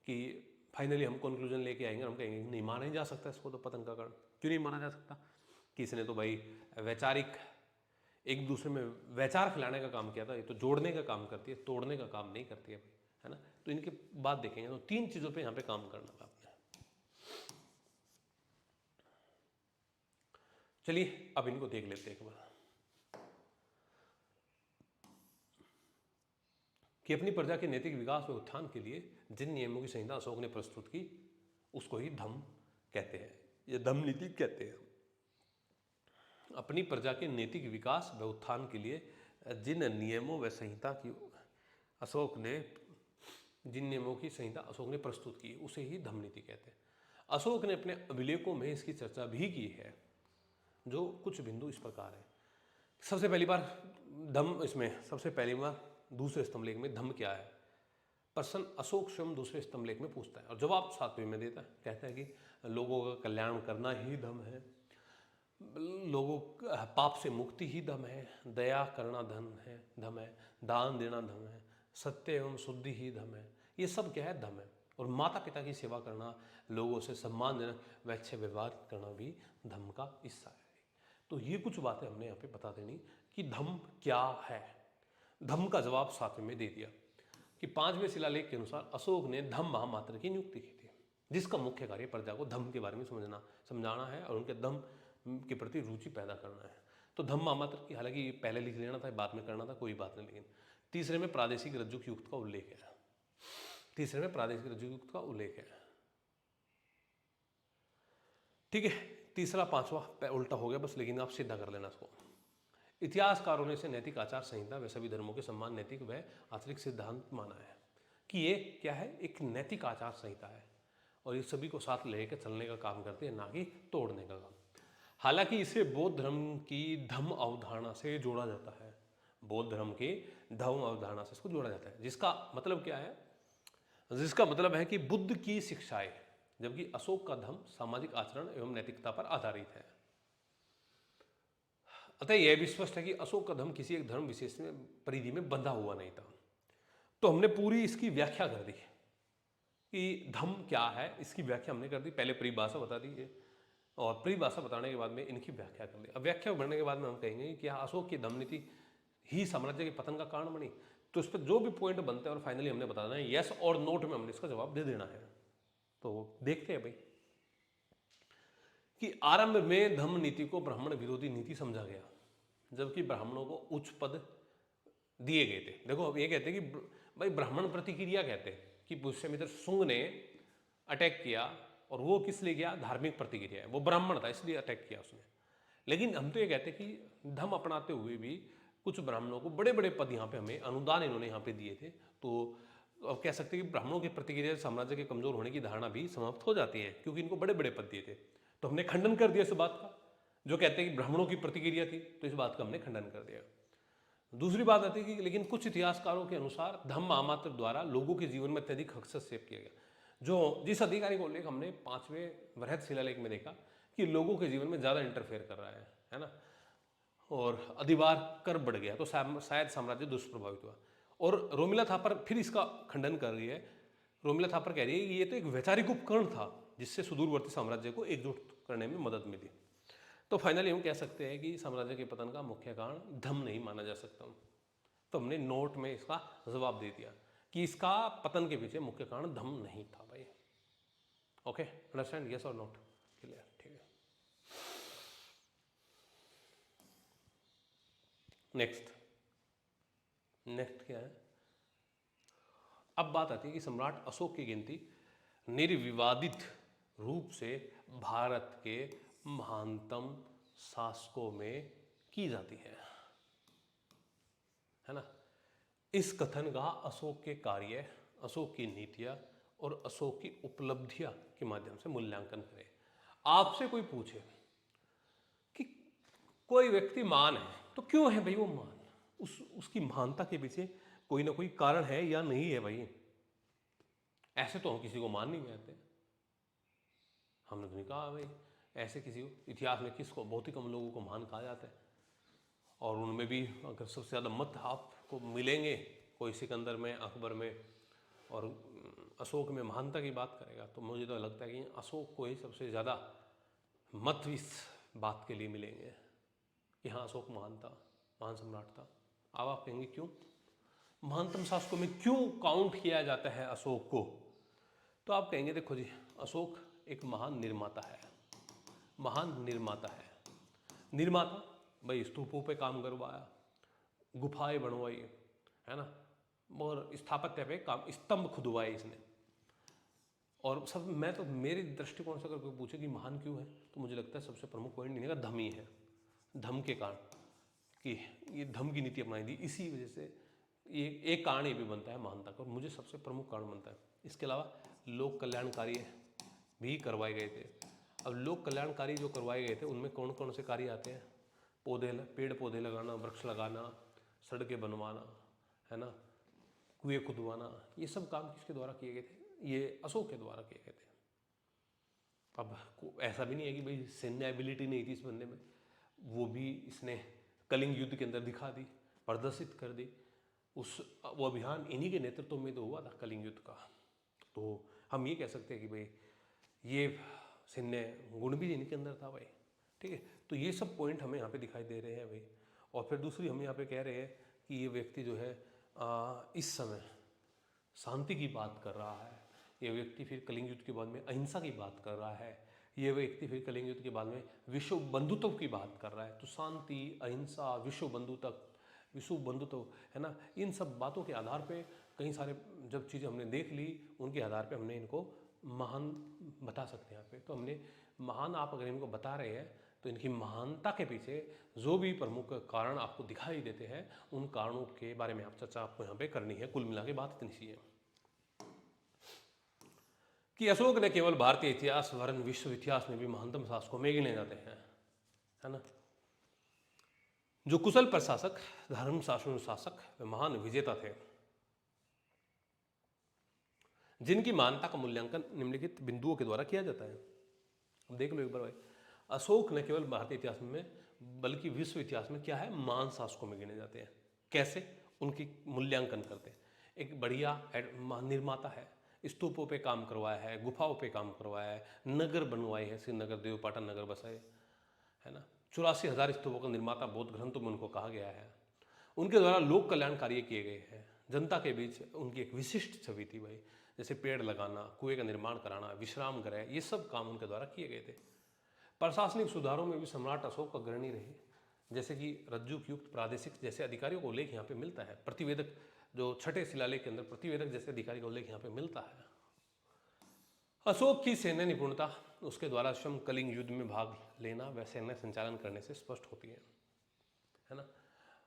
कि फाइनली हम कंक्लूजन लेके आएंगे, हम कहेंगे नहीं माना ही जा सकता इसको, तो पतन का कारण क्यों नहीं माना जा सकता, कि इसने तो भाई वैचारिक एक दूसरे में वैचार फैलाने का काम किया था, ये तो जोड़ने का काम करती है, तोड़ने का काम नहीं करती है भाई, है ना। तो इनके बाद देखेंगे, तो 3 चीज़ों पे यहाँ पे काम करना है आपने। चलिए अब इनको देख लेते हैं एक बार कि अपनी प्रजा के नैतिक विकास व उत्थान के लिए जिन नियमों की संहिता अशोक ने प्रस्तुत की उसको ही धम्म कहते हैं, या धम्म नीति कहते हैं। अपनी प्रजा के नैतिक विकास व उत्थान के लिए जिन नियमों व संहिता की अशोक ने जिन नियमों की संहिता अशोक ने प्रस्तुत की उसे ही धम्म नीति कहते हैं। अशोक ने अपने अभिलेखों में इसकी चर्चा भी की है, जो कुछ बिंदु इस प्रकार है। सबसे पहली बार धम्म, इसमें सबसे पहली बार दूसरे स्तंभ लेख में धम्म क्या है, प्रश्न अशोक स्वयं दूसरे स्तंभ लेख में पूछता है और जवाब 7वें में देता है। कहता है कि लोगों का कल्याण करना ही धम्म है, लोगों पाप से मुक्ति ही धम्म है, दया करना धम्म है, दान देना धम्म है, सत्य एवं शुद्धि ही धम्म है। ये सब क्या है, धम्म है। और माता पिता की सेवा करना, लोगों से सम्मानजनक व अच्छे व्यवहार करना भी धम्म का हिस्सा है। तो ये कुछ बातें हमने यहाँ पे बता देनी कि धम्म क्या है। धम्म का जवाब 7वें में दे दिया कि 5वें शिलालेख के अनुसार अशोक ने धम्म महामात्र की नियुक्ति की थी, जिसका मुख्य कार्य प्रजा को धम्म के बारे में समझाना है और उनके धम्म के प्रति रुचि पैदा करना है। तो धम्म महामात्र की, हालांकि पहले लिख लेना था, बाद में करना था, कोई बात नहीं। लेकिन तीसरे में प्रादेशिक रज्जुयुक्त का उल्लेख है, तीसरे में प्रादेशिक रज्जुयुक्त का उल्लेख है, ठीक है। तीसरा 5वां उल्टा हो गया बस, लेकिन आप सीधा कर लेना इसको। इतिहासकारों ने इसे नैतिक आचार संहिता व सभी धर्मों के सम्मान नैतिक व आचरिक सिद्धांत माना है कि ये क्या है, एक नैतिक आचार संहिता है और ये सभी को साथ लेकर चलने का काम करती है, ना कि तोड़ने का काम। हालांकि इसे बौद्ध धर्म की धम्म अवधारणा से जोड़ा जाता है, बौद्ध धर्म की धम्म अवधारणा से इसको जोड़ा जाता है, जिसका मतलब क्या है, जिसका मतलब है कि बुद्ध की शिक्षाएं, जबकि अशोक का धम्म सामाजिक आचरण एवं नैतिकता पर आधारित है। अतः यह भी स्पष्ट है कि अशोक का धर्म किसी एक धर्म विशेष में परिधि में बंधा हुआ नहीं था। तो हमने पूरी इसकी व्याख्या कर दी कि धम्म क्या है, इसकी व्याख्या हमने कर दी। पहले परिभाषा बता दी है और परिभाषा बताने के बाद में इनकी व्याख्या कर दी। अब व्याख्या बढ़ने के बाद में हम कहेंगे कि अशोक की धम्म नीति ही साम्राज्य के पतन का कारण बनी। तो इस पर जो भी पॉइंट बनते हैं और फाइनली हमने बता देना है, यस और नोट में हमने इसका जवाब दे देना है। तो देखते हैं भाई कि आरंभ में धम्म नीति को ब्राह्मण विरोधी नीति समझा गया, जबकि ब्राह्मणों को उच्च पद दिए गए थे। देखो अब ये कहते हैं कि भाई ब्राह्मण प्रतिक्रिया कहते हैं कि पुष्यमित्र शुंग ने अटैक किया, और वो किस लिए किया, धार्मिक प्रतिक्रिया है, वो ब्राह्मण था इसलिए अटैक किया उसने। लेकिन हम तो ये कहते हैं कि धर्म अपनाते हुए भी कुछ ब्राह्मणों को बड़े बड़े पद यहाँ पे हमें अनुदान इन्होंने यहाँ पे दिए थे। तो अब कह सकते हैं कि ब्राह्मणों की प्रतिक्रिया से साम्राज्य के कमजोर होने की धारणा भी समाप्त हो जाती है, क्योंकि इनको बड़े बड़े पद दिए थे। तो हमने खंडन कर दिया इस बात का, जो कहते हैं कि ब्राह्मणों की प्रतिक्रिया थी, तो इस बात का हमने खंडन कर दिया। दूसरी बात आती है कि लेकिन कुछ इतिहासकारों के अनुसार धम्म महामात्र द्वारा लोगों के जीवन में अत्यधिक हस्तक्षेप किया गया। जो जिस अधिकारी को उल्लेख हमने 5वें बृहद शिलालेख में देखा कि लोगों के जीवन में ज़्यादा इंटरफेयर कर रहा है ना, और अधिभार कर बढ़ गया, तो शायद साम्राज्य दुष्प्रभावित हुआ। और रोमिला थापर फिर इसका खंडन कर रही है। रोमिला थापर कह रही है कि ये तो एक वैचारिक उपकरण था जिससे सुदूरवर्ती साम्राज्य को एकजुट करने में मदद मिली। तो फाइनली हम कह सकते हैं कि साम्राज्य के पतन का मुख्य कारण धम्म नहीं माना जा सकता। तो हमने नोट में इसका जवाब दे दिया कि इसका पतन के पीछे मुख्य कारण धम्म नहीं था भाई। ओके, अंडरस्टैंड, यस और नोट, क्लियर, ठीक है। नेक्स्ट क्या है, अब बात आती है कि सम्राट अशोक की गिनती निर्विवादित रूप से भारत के महानतम शासकों में की जाती है ना। इस कथन का अशोक के कार्य, अशोक की नीतियां और अशोक की उपलब्धियां के माध्यम से मूल्यांकन करें। आपसे कोई पूछे कि कोई व्यक्ति महान है तो क्यों है भाई वो महान, उसकी महानता के पीछे कोई ना कोई कारण है या नहीं है भाई। ऐसे तो हम किसी को मान नहीं कहते, हमने तो नहीं कहा भाई ऐसे किसी को, इतिहास में किसको, बहुत ही कम लोगों को महान कहा जाता है। और उनमें भी अगर सबसे ज़्यादा मत आपको मिलेंगे कोई सिकंदर में, अकबर में, और अशोक में महानता की बात करेगा तो मुझे तो लगता है कि अशोक को ही सबसे ज़्यादा मत इस बात के लिए मिलेंगे कि हाँ अशोक महान था, महान सम्राट था। अब आप कहेंगे क्यों महानतम शासकों में क्यों काउंट किया जाता है अशोक को, तो आप कहेंगे देखो जी, अशोक एक महान निर्माता है, महान निर्माता है। निर्माता भाई स्तूपों पे काम करवाया, गुफाएं बनवाई है ना, और स्थापत्य पे काम, स्तंभ खुदवाए इसने। और सब मैं तो मेरे दृष्टिकोण से अगर कोई पूछे कि महान क्यों है, तो मुझे लगता है सबसे प्रमुख पॉइंट इन्हीं का धम ही है। धम के कारण कि ये धम की नीति अपनाई थी, इसी वजह से ये एक कारण ये भी बनता है महानता का, और मुझे सबसे प्रमुख कारण बनता है। इसके अलावा लोक कल्याणकारी भी करवाए गए थे। अब लोक कल्याणकारी जो करवाए गए थे उनमें कौन कौन से कार्य आते हैं, पेड़ पौधे लगाना, वृक्ष लगाना, सड़कें बनवाना है ना, कुएं खुदवाना, ये सब काम किसके द्वारा किए गए थे, ये अशोक के द्वारा किए गए थे। अब ऐसा भी नहीं है कि भाई सैन्य एबिलिटी नहीं थी इस बंदे में, वो भी इसने कलिंग युद्ध के अंदर दिखा दी, प्रदर्शित कर दी। वो अभियान इन्हीं के नेतृत्व में तो हुआ था कलिंग युद्ध का। तो हम ये कह सकते हैं कि भाई ये सैन्य गुण भी इनके अंदर था भाई, ठीक है। तो ये सब पॉइंट हमें यहाँ पे दिखाई दे रहे हैं भाई। और फिर दूसरी हम यहाँ पे कह रहे हैं कि ये व्यक्ति जो है इस समय शांति की बात कर रहा है, ये व्यक्ति फिर कलिंग युद्ध के बाद में अहिंसा की बात कर रहा है, ये व्यक्ति फिर कलिंग युद्ध के बाद में विश्व बंधुत्व की बात कर रहा है। तो शांति, अहिंसा, विश्व बंधुत्व है ना, इन सब बातों के आधार पे कई सारे जब चीज़ें हमने देख ली, उनके आधार पे हमने इनको महान बता सकते हैं यहाँ पे। तो हमने महान, आप अगर इनको बता रहे हैं तो इनकी महानता के पीछे जो भी प्रमुख कारण आपको दिखाई देते हैं, उन कारणों के बारे में आप चर्चा आपको यहाँ पे करनी है। कुल मिला के बात इतनी सी है कि अशोक ने केवल भारतीय इतिहास वरन विश्व इतिहास में भी महानतम शासकों में गिने जाते हैं, है ना। जो कुशल प्रशासक, धर्म शासन शासक, वे महान विजेता थे जिनकी महानता का मूल्यांकन निम्नलिखित बिंदुओं के द्वारा किया जाता है। अब देख लो एक बार भाई, अशोक न केवल भारतीय इतिहास में बल्कि विश्व इतिहास में क्या है, महान शासकों में गिने जाते हैं। कैसे उनकी मूल्यांकन करते हैं, एक बढ़िया निर्माता है, स्तूपों पे काम करवाया है, गुफाओं पे काम करवाया है, नगर बनवाए हैं, श्रीनगर, देवपाटन नगर बसाए, है ना। 84,000 स्तूपों का निर्माता बौद्ध ग्रंथों में उनको कहा गया है। उनके द्वारा लोक कल्याण कार्य किए गए हैं, जनता के बीच उनकी एक विशिष्ट छवि थी भाई, जैसे पेड़ लगाना, कुएं का निर्माण कराना, विश्राम गृह, ये सब काम उनके द्वारा किए गए थे। प्रशासनिक सुधारों में भी सम्राट अशोक अग्रणी रहे। जैसे कि रज्जु की युक्त प्रादेशिक जैसे अधिकारियों का उल्लेख यहाँ पे मिलता है। प्रतिवेदक जो छठे शिलालेख के अंदर प्रतिवेदक जैसे अधिकारी का उल्लेख यहाँ पे मिलता है। अशोक की सैन्य निपुणता उसके द्वारा स्वयं कलिंग युद्ध में भाग लेना व सैन्य संचालन करने से स्पष्ट होती है ना।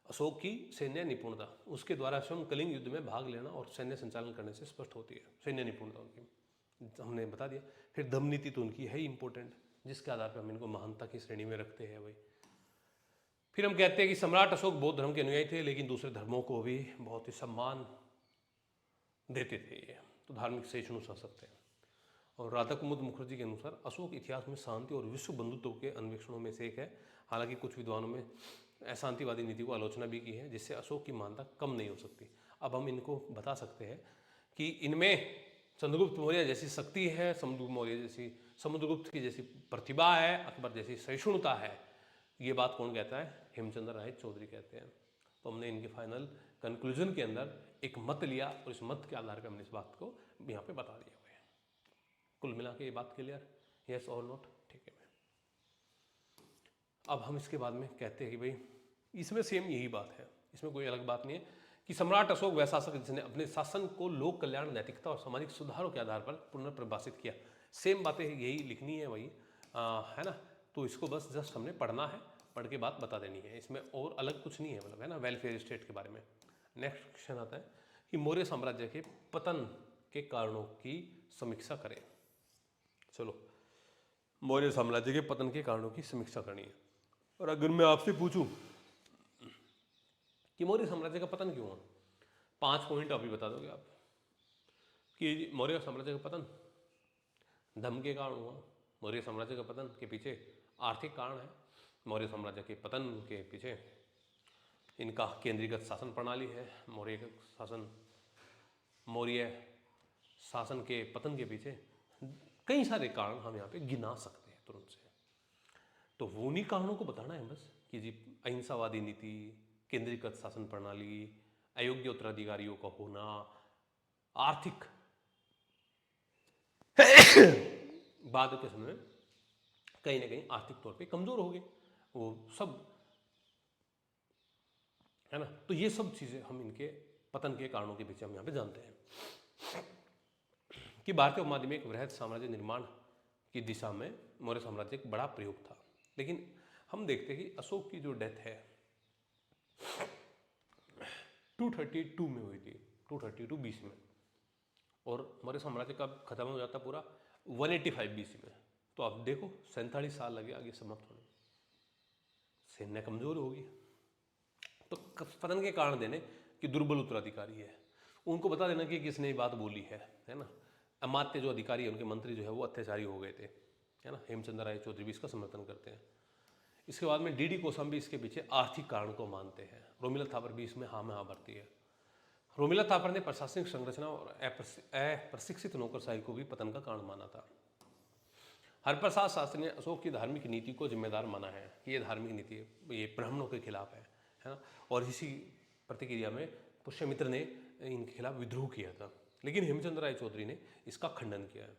अशोक की सैन्य निपुणता उसके द्वारा स्वयं कलिंग युद्ध में भाग लेना और सैन्य संचालन करने से स्पष्ट होती है, सैन्य निपुणता उनकी हमने बता दिया। फिर दम नीति तो उनकी है ही इंपॉर्टेंट, जिसके आधार पर हम इनको महानता की श्रेणी में रखते हैं भाई। फिर हम कहते हैं कि सम्राट अशोक बौद्ध धर्म के अनुयायी थे, लेकिन दूसरे धर्मों को भी बहुत ही सम्मान देते थे, ये तो धार्मिक सहिष्णु शासक थे। और राधा कुमुद मुखर्जी के अनुसार अशोक इतिहास में शांति और विश्व बंधुत्व के अन्वेषणों में से एक है। हालांकि कुछ विद्वानों में अशांतिवादी नीति को आलोचना भी की है, जिससे अशोक की मान्यता कम नहीं हो सकती। अब हम इनको बता सकते हैं कि इनमें चंद्रगुप्त मौर्य जैसी शक्ति है, समुद्रगुप्त की जैसी प्रतिभा है, अकबर जैसी सहिष्णुता है। ये बात कौन कहता है? हेमचंद्र राय चौधरी कहते हैं। तो हमने इनके फाइनल कंक्लूजन के अंदर एक मत लिया और इस मत के आधार पर हमने इस बात को यहाँ पे बता दिया हुआ है। कुल मिला के ये बात क्लियर, यस और नोट? ठीक है। अब हम इसके बाद में कहते हैं कि भाई इसमें सेम यही बात है, इसमें कोई अलग बात नहीं है कि सम्राट अशोक वह शासक जिसने अपने शासन को लोक कल्याण, नैतिकता और सामाजिक सुधारों के आधार पर पुनर्परिभाषित किया। सेम बातें यही लिखनी है भाई, है ना। तो इसको बस जस्ट हमने पढ़ना है, पढ़ के बात बता देनी है, इसमें और अलग कुछ नहीं है, मतलब है ना, वेलफेयर स्टेट के बारे में। नेक्स्ट क्वेश्चन आता है कि मौर्य साम्राज्य के पतन के कारणों की समीक्षा करें। चलो, मौर्य साम्राज्य के पतन के कारणों की समीक्षा करनी है। और अगर मैं आपसे पूछूं कि मौर्य साम्राज्य का पतन क्यों हुआ, 5 पॉइंट अभी बता दोगे आप कि मौर्य साम्राज्य का पतन धर्म के कारण हुआ। मौर्य साम्राज्य का पतन के पीछे आर्थिक कारण है। मौर्य साम्राज्य के पतन के पीछे इनका केंद्रीकृत शासन प्रणाली है। मौर्य शासन के पतन के पीछे कई सारे कारण हम यहाँ पे गिना सकते हैं तुरंत से। तो वो उन्हीं कारणों को बताना है बस कि जी अहिंसावादी नीति, केंद्रीकृत शासन प्रणाली, अयोग्य उत्तराधिकारियों का होना, आर्थिक बाद के समय में कहीं ना कहीं आर्थिक तौर पे कमजोर हो गए, वो सब है ना। तो ये सब चीजें हम इनके पतन के कारणों के पीछे हम यहाँ पे जानते हैं कि भारतीय उपमहाद्वीप में एक वृहद साम्राज्य निर्माण की दिशा में मौर्य साम्राज्य एक बड़ा प्रयोग था। लेकिन हम देखते हैं कि अशोक की जो डेथ है 232 में हुई थी, 232 बीसी में, और मौर्य साम्राज्य कब खत्म हो जाता पूरा 185 बीसी में। तो आप देखो 47 साल लगे आगे समाप्त होने, सैन्य कमजोर होगी। तो पतन के कारण देने कि दुर्बल उत्तराधिकारी है, उनको बता देना कि किसने ये बात बोली है ना। अमात्य जो अधिकारी है, उनके मंत्री जो है वो अत्याचारी हो गए थे, है ना। हेमचंद्र राय चौधरी भी इसका समर्थन करते हैं। इसके बाद में डीडी कोसम भी इसके पीछे आर्थिक कारण को मानते हैं। रोमिला थापर भी इसमें हाँ में हाँ भरती है। रोमिला थापर ने प्रशासनिक संरचना और अप्रशिक्षित नौकरशाही को भी पतन का कारण माना था। हरप्रसाद शास्त्री ने अशोक की धार्मिक नीति को जिम्मेदार माना है कि ये धार्मिक नीति ये ब्राह्मणों के खिलाफ है ना। और इसी प्रतिक्रिया में पुष्यमित्र ने इनके खिलाफ विद्रोह किया था, लेकिन हेमचंद्र राय चौधरी ने इसका खंडन किया है।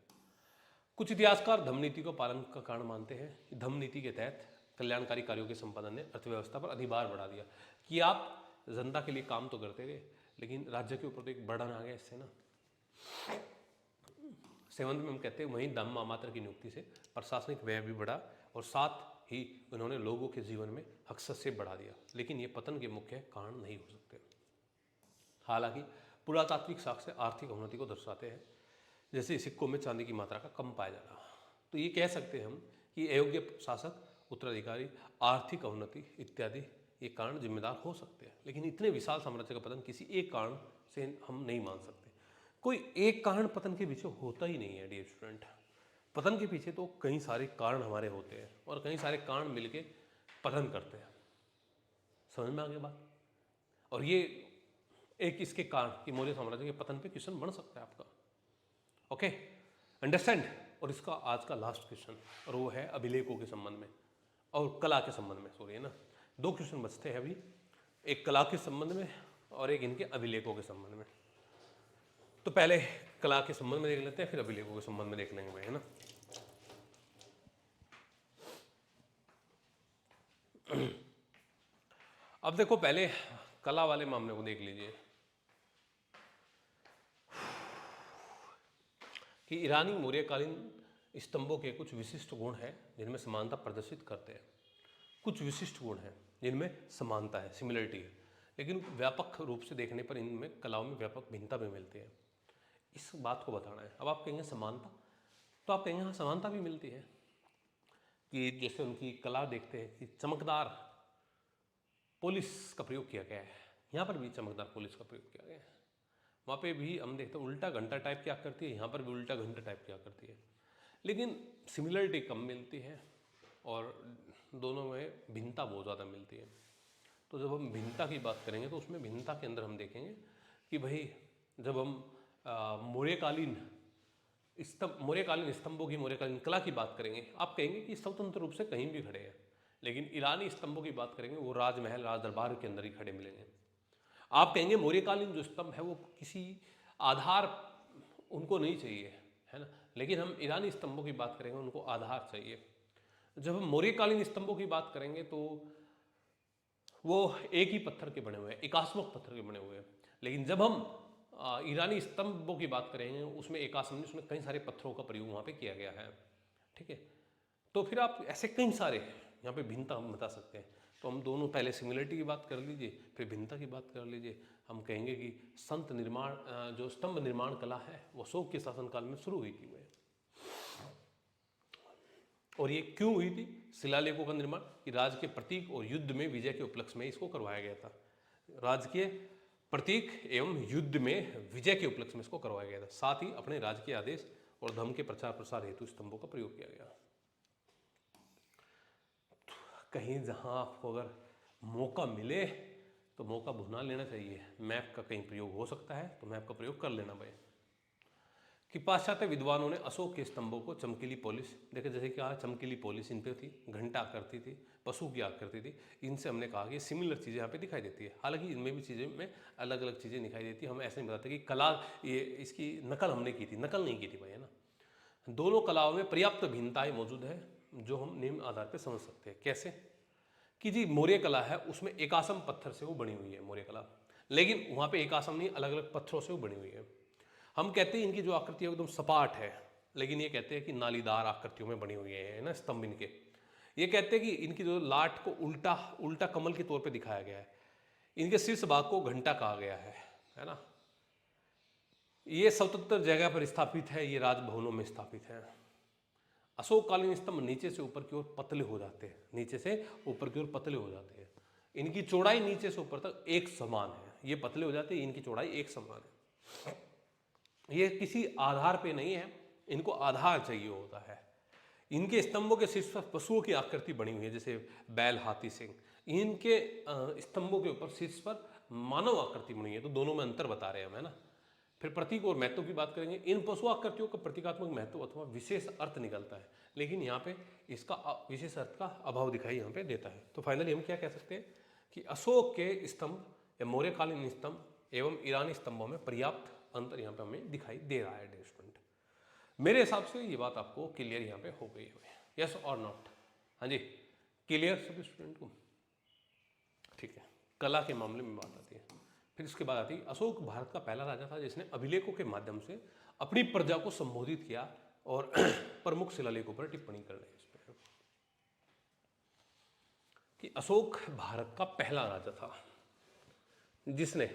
कुछ इतिहासकार धम्म नीति को पालन का कारण मानते हैं कि धम्म नीति के तहत कल्याणकारी कार्यों के संपादन ने अर्थव्यवस्था पर अधिभार बढ़ा दिया कि आप जनता के लिए काम तो करते रहे, लेकिन राज्य के ऊपर तो एक बर्डन आ गया इससे ना। 7 में हम कहते हैं वहीं धम्म मामात्र की नियुक्ति से प्रशासनिक व्यय भी बढ़ा और साथ ही उन्होंने लोगों के जीवन में हस्तक्षेप बढ़ा दिया, लेकिन ये पतन के मुख्य कारण नहीं हो सकते। हालांकि पुरातात्विक साक्ष्य आर्थिक अवनति को दर्शाते हैं, जैसे सिक्कों में चांदी की मात्रा का कम पाया जाना। तो ये कह सकते हैं हम कि अयोग्य शासक, उत्तराधिकारी, आर्थिक अवनति इत्यादि ये कारण जिम्मेदार हो सकते हैं, लेकिन इतने विशाल साम्राज्य का पतन किसी एक कारण से हम नहीं मान सकते। कोई एक कारण पतन के पीछे होता ही नहीं है डियर स्टूडेंट। पतन के पीछे तो कई सारे कारण हमारे होते हैं और कई सारे कारण मिलके पतन करते हैं। समझ में आ गया बात? और ये एक इसके कारण कि मौर्य साम्राज्य के पतन पे क्वेश्चन बन सकता है आपका। Okay, understand. और इसका आज का लास्ट क्वेश्चन, और वो है अभिलेखों के संबंध में और कला के संबंध में, सॉरी है ना। 2 क्वेश्चन बचते हैं अभी, एक कला के संबंध में और एक इनके अभिलेखों के संबंध में। तो पहले कला के संबंध में देख लेते हैं, फिर अभिलेखों के संबंध में देख लेंगे, है ना। अब देखो पहले कला वाले मामले को देख लीजिए कि ईरानी मौर्यकालीन स्तंभों के कुछ विशिष्ट गुण हैं जिनमें समानता प्रदर्शित करते हैं। कुछ विशिष्ट गुण हैं जिनमें समानता है, सिमिलरिटी है, लेकिन व्यापक रूप से देखने पर इनमें कलाओं में व्यापक भिन्नता भी मिलती है। इस बात को बताना है। अब आप कहेंगे समानता, तो आप कहेंगे हाँ समानता भी मिलती है कि जैसे उनकी कला देखते हैं कि चमकदार पॉलिश का प्रयोग किया गया है, यहाँ पर भी चमकदार पॉलिश का प्रयोग किया गया है। वहाँ पे भी हम देखते हैं उल्टा घंटा टाइप क्या करती है, यहाँ पर भी उल्टा घंटा टाइप क्या करती है, लेकिन सिमिलरिटी कम मिलती है और दोनों में भिन्नता बहुत ज़्यादा मिलती है। तो जब हम भिन्नता की बात करेंगे तो उसमें भिन्नता के अंदर हम देखेंगे कि भाई जब हम मौर्यकालीन स्तंभों की, मौर्यकालीन कला की बात करेंगे, आप कहेंगे कि स्वतंत्र रूप से कहीं भी खड़े हैं, लेकिन ईरानी स्तंभों की बात करेंगे वो राजमहल, राज दरबार के अंदर ही खड़े मिलेंगे। आप कहेंगे मौर्यकालीन जो स्तंभ है वो किसी आधार उनको नहीं चाहिए, है ना, लेकिन हम ईरानी स्तंभों की बात करेंगे उनको आधार चाहिए। जब हम मौर्यकालीन स्तंभों की बात करेंगे तो वो एक ही पत्थर के बने हुए हैं, एकास्मक पत्थर के बने हुए हैं, लेकिन जब हम ईरानी स्तंभों की बात करेंगे उसमें एकास्म नहीं, उसमें कई सारे पत्थरों का प्रयोग वहाँ पे किया गया है। ठीक है, तो फिर आप ऐसे कई सारे यहाँ पे भिन्नता हम बता सकते हैं। तो हम दोनों पहले सिमिलरिटी की बात कर लीजिए, फिर भिन्नता की बात कर लीजिए। हम कहेंगे कि संत निर्माण जो स्तंभ निर्माण कला है वो अशोक के शासनकाल में शुरू हुई थी। और ये क्यों हुई थी? शिलालेखों का निर्माण कि राज के प्रतीक और युद्ध में विजय के उपलक्ष्य में इसको करवाया गया था। राज के प्रतीक एवं युद्ध में विजय के उपलक्ष्य में इसको करवाया गया था। साथ ही अपने राजकीय आदेश और धर्म के प्रचार प्रसार हेतु स्तंभों का प्रयोग किया गया। कहीं जहां आपको अगर मौका मिले तो मौका भुना लेना चाहिए। मैप का कहीं प्रयोग हो सकता है तो मैप का प्रयोग कर लेना भाई। कि पाश्चात्य विद्वानों ने अशोक के स्तंभों को चमकीली पॉलिश, देखे जैसे कि चमकीली पॉलिश इन पे थी, घंटा आकृति थी, पशु की आकृति थी, इनसे हमने कहा कि सिमिलर चीज़ें यहाँ पे दिखाई देती है। हालांकि इनमें भी चीज़ें में अलग अलग चीज़ें दिखाई देती है। हम ऐसे नहीं बताते कि कला ये इसकी नकल हमने की थी, नकल नहीं की थी भाई, है ना। दोनों कलाओं में पर्याप्त भिन्नताएं मौजूद है जो हम निम्न आधार पर समझ सकते हैं। कैसे कि जी मौर्य कला है उसमें एकासम पत्थर से वो बनी हुई है मौर्य कला, लेकिन वहाँ पे एकासम नहीं, अलग अलग पत्थरों से वो बनी हुई है। हम कहते हैं इनकी जो आकृति है एकदम सपाट है, लेकिन ये कहते हैं कि नालीदार आकृतियों में बनी हुई है ना स्तंभ इनके। ये कहते हैं कि इनकी जो लाट को उल्टा उल्टा कमल के तौर पे दिखाया गया है। इनके शीर्ष भाग को घंटा कहा गया है ना। ये स्वतंत्र जगह पर स्थापित है, ये राजभवनों में स्थापित है। अशोककालीन स्तंभ नीचे से ऊपर की ओर पतले हो जाते हैं, नीचे से ऊपर की ओर पतले हो जाते हैं। इनकी चौड़ाई नीचे से ऊपर तक एक समान है, ये पतले हो जाते हैं, इनकी चौड़ाई एक समान है। ये किसी आधार पे नहीं है, इनको आधार चाहिए होता है। इनके स्तंभों के शीर्ष पर पशुओं की आकृति बनी हुई है, जैसे बैल, हाथी, सिंह। इनके स्तंभों के ऊपर शीर्ष पर मानव आकृति बनी है, तो दोनों में अंतर बता रहे हैं हम, है ना। फिर प्रतीक और महत्व की बात करेंगे। इन पशु आकृतियों का प्रतीकात्मक महत्व अथवा विशेष अर्थ निकलता है, लेकिन यहाँ पे इसका विशेष अर्थ का अभाव दिखाई यहाँ पे देता है। तो फाइनली हम क्या कह सकते हैं कि अशोक के स्तंभ या मौर्यकालीन स्तंभ एवं ईरानी स्तंभों में पर्याप्त अंतर यहाँ पे हमें दिखाई दे रहा है। स्टूडेंट, मेरे हिसाब से ये बात आपको क्लियर यहाँ पे हो गई है, यस और नॉट? हाँ जी, क्लियर सभी स्टूडेंट को? ठीक है, कला के मामले में बात आती है। फिर इसके बाद आती है अशोक भारत का पहला राजा था जिसने अभिलेखों के माध्यम से अपनी प्रजा को संबोधित किया और प्रमुख शिलालेखों पर टिप्पणी कर रहे हैं इस पर कि अशोक भारत का पहला राजा था जिसने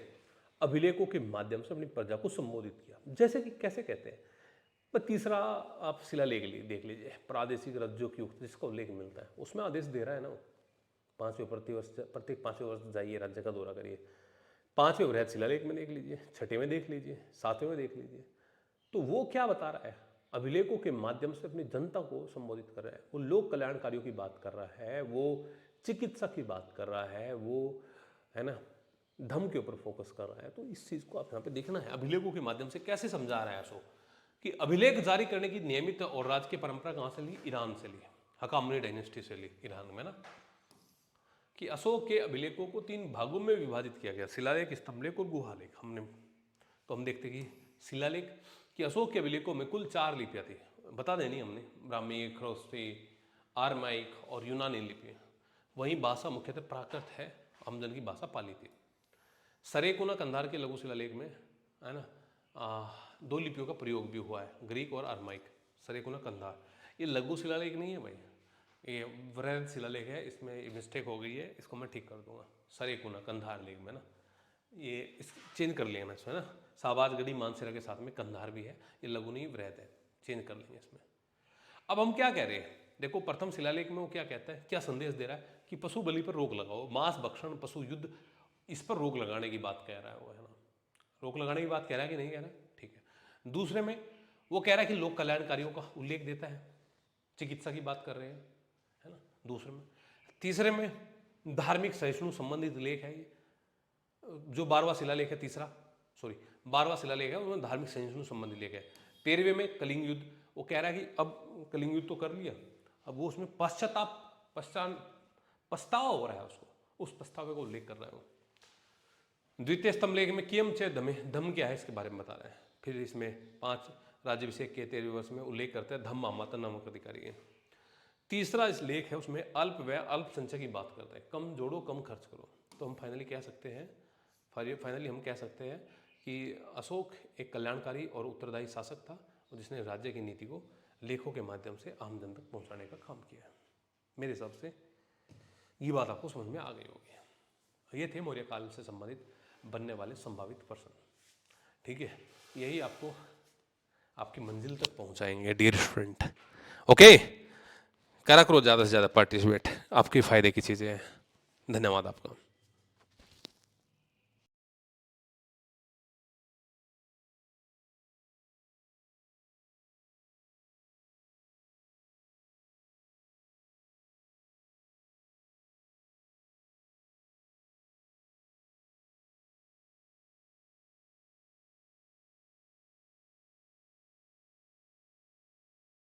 अभिलेखों के माध्यम से अपनी प्रजा को संबोधित किया। जैसे कि कैसे कहते हैं, पर तीसरा आप शिलालेख देख लीजिए, प्रादेशिक राज्यों की उक्ति जिसका उल्लेख मिलता है, उसमें आदेश दे रहा है ना, 5वें प्रत्येक 5वें वर्ष जाइए, राज्य का दौरा करिए। 5वें वृहद शिलालेख में देख लीजिए, 6ठे में देख लीजिए, 7वें में देख लीजिए। तो वो क्या बता रहा है? अभिलेखों के माध्यम से अपनी जनता को संबोधित कर रहा है, वो लोक कल्याणकारियों की बात कर रहा है, वो चिकित्सा की बात कर रहा है, वो है ना धर्म के ऊपर फोकस कर रहा है। तो इस चीज़ को आप यहाँ पे देखना है, अभिलेखों के माध्यम से कैसे समझा रहा है अशोक कि अभिलेख जारी करने की नियमित और राजकीय परंपरा कहाँ से ली? ईरान से ली, हकामनी डायनेस्टी से ली, ईरान में ना। कि अशोक के अभिलेखों को 3 भागों में विभाजित किया गया, शिलालेख, स्तंभलेख और गुहालेख। हम देखते कि शिलालेख कि अशोक के अभिलेखों में कुल 4 लिपियाँ थी, बता देनी हमने, ब्राह्मी, खरोष्ठी, आरमाइक और यूनानी लिपि। वहीं भाषा मुख्यतः प्राकृत है आमजन की भाषा पाली थी। सरेकुना कंधार के लघु शिलालेख में है ना 2 लिपियों का प्रयोग भी हुआ है, ग्रीक और अरमाइक। सरेकुना कंधार ये लघु शिलालेख नहीं है भाई, ये वृहद शिलालेख है, इसमें मिस्टेक हो गई है, इसको मैं ठीक कर दूंगा। सरेकुना कंधार लेख में ना ये इस चेंज कर लेना इसमें ना, शाहबाजगढ़ी मानसेरा के साथ में कंधार भी है, ये लघु नहीं वृहद है, चेंज कर लेंगे इसमें। अब हम क्या कह रहे हैं, देखो प्रथम शिलालेख में वो क्या कहता है, क्या संदेश दे रहा है कि पशु बलि पर रोक लगाओ, मांस भक्षण पशु युद्ध, इस पर रोक लगाने की बात कह रहा है वो, है ना, रोक लगाने की बात कह रहा है कि नहीं कह रहा है, ठीक है। दूसरे में वो कह रहा है कि लोक कल्याणकारियों का उल्लेख देता है, चिकित्सा की बात कर रहे हैं, है ना, दूसरे में। तीसरे में धार्मिक सहिष्णु संबंधित लेख है, ये जो 12वां शिलालेख है, 12वां शिलालेख है, उसमें धार्मिक सहिष्णु संबंधित लेख है। 13वें में कलिंग युद्ध, वो कह रहा है कि अब कलिंग युद्ध तो कर लिया, अब वो उसमें पछतावा हो रहा है उसको, उस पछतावे को उल्लेख कर रहा है वो। द्वितीय स्तंभ लेख में कियम चे धमे, धम क्या है इसके बारे में बता रहे हैं। फिर इसमें 5 राज्याभिषेक के 13वें वर्ष में उल्लेख करते हैं, धम मामाता नामक अधिकारी है। तीसरा इस लेख है, उसमें अल्प व्यय अल्प संचय की बात करते हैं, कम जोड़ो कम खर्च करो। तो हम फाइनली कह सकते हैं कि अशोक एक कल्याणकारी और उत्तरदायी शासक था, और जिसने राज्य की नीति को लेखों के माध्यम से आम जन तक पहुंचाने का काम किया है। मेरे हिसाब से ये बात आपको समझ में आ गई होगी। ये थे मौर्य काल से संबंधित बनने वाले संभावित प्रश्न, ठीक है। यही आपको आपकी मंजिल तक पहुंचाएंगे डियर स्टूडेंट, ओके। करा करो ज़्यादा से ज़्यादा पार्टिसिपेट, आपके फायदे की चीज़ें हैं। धन्यवाद आपका।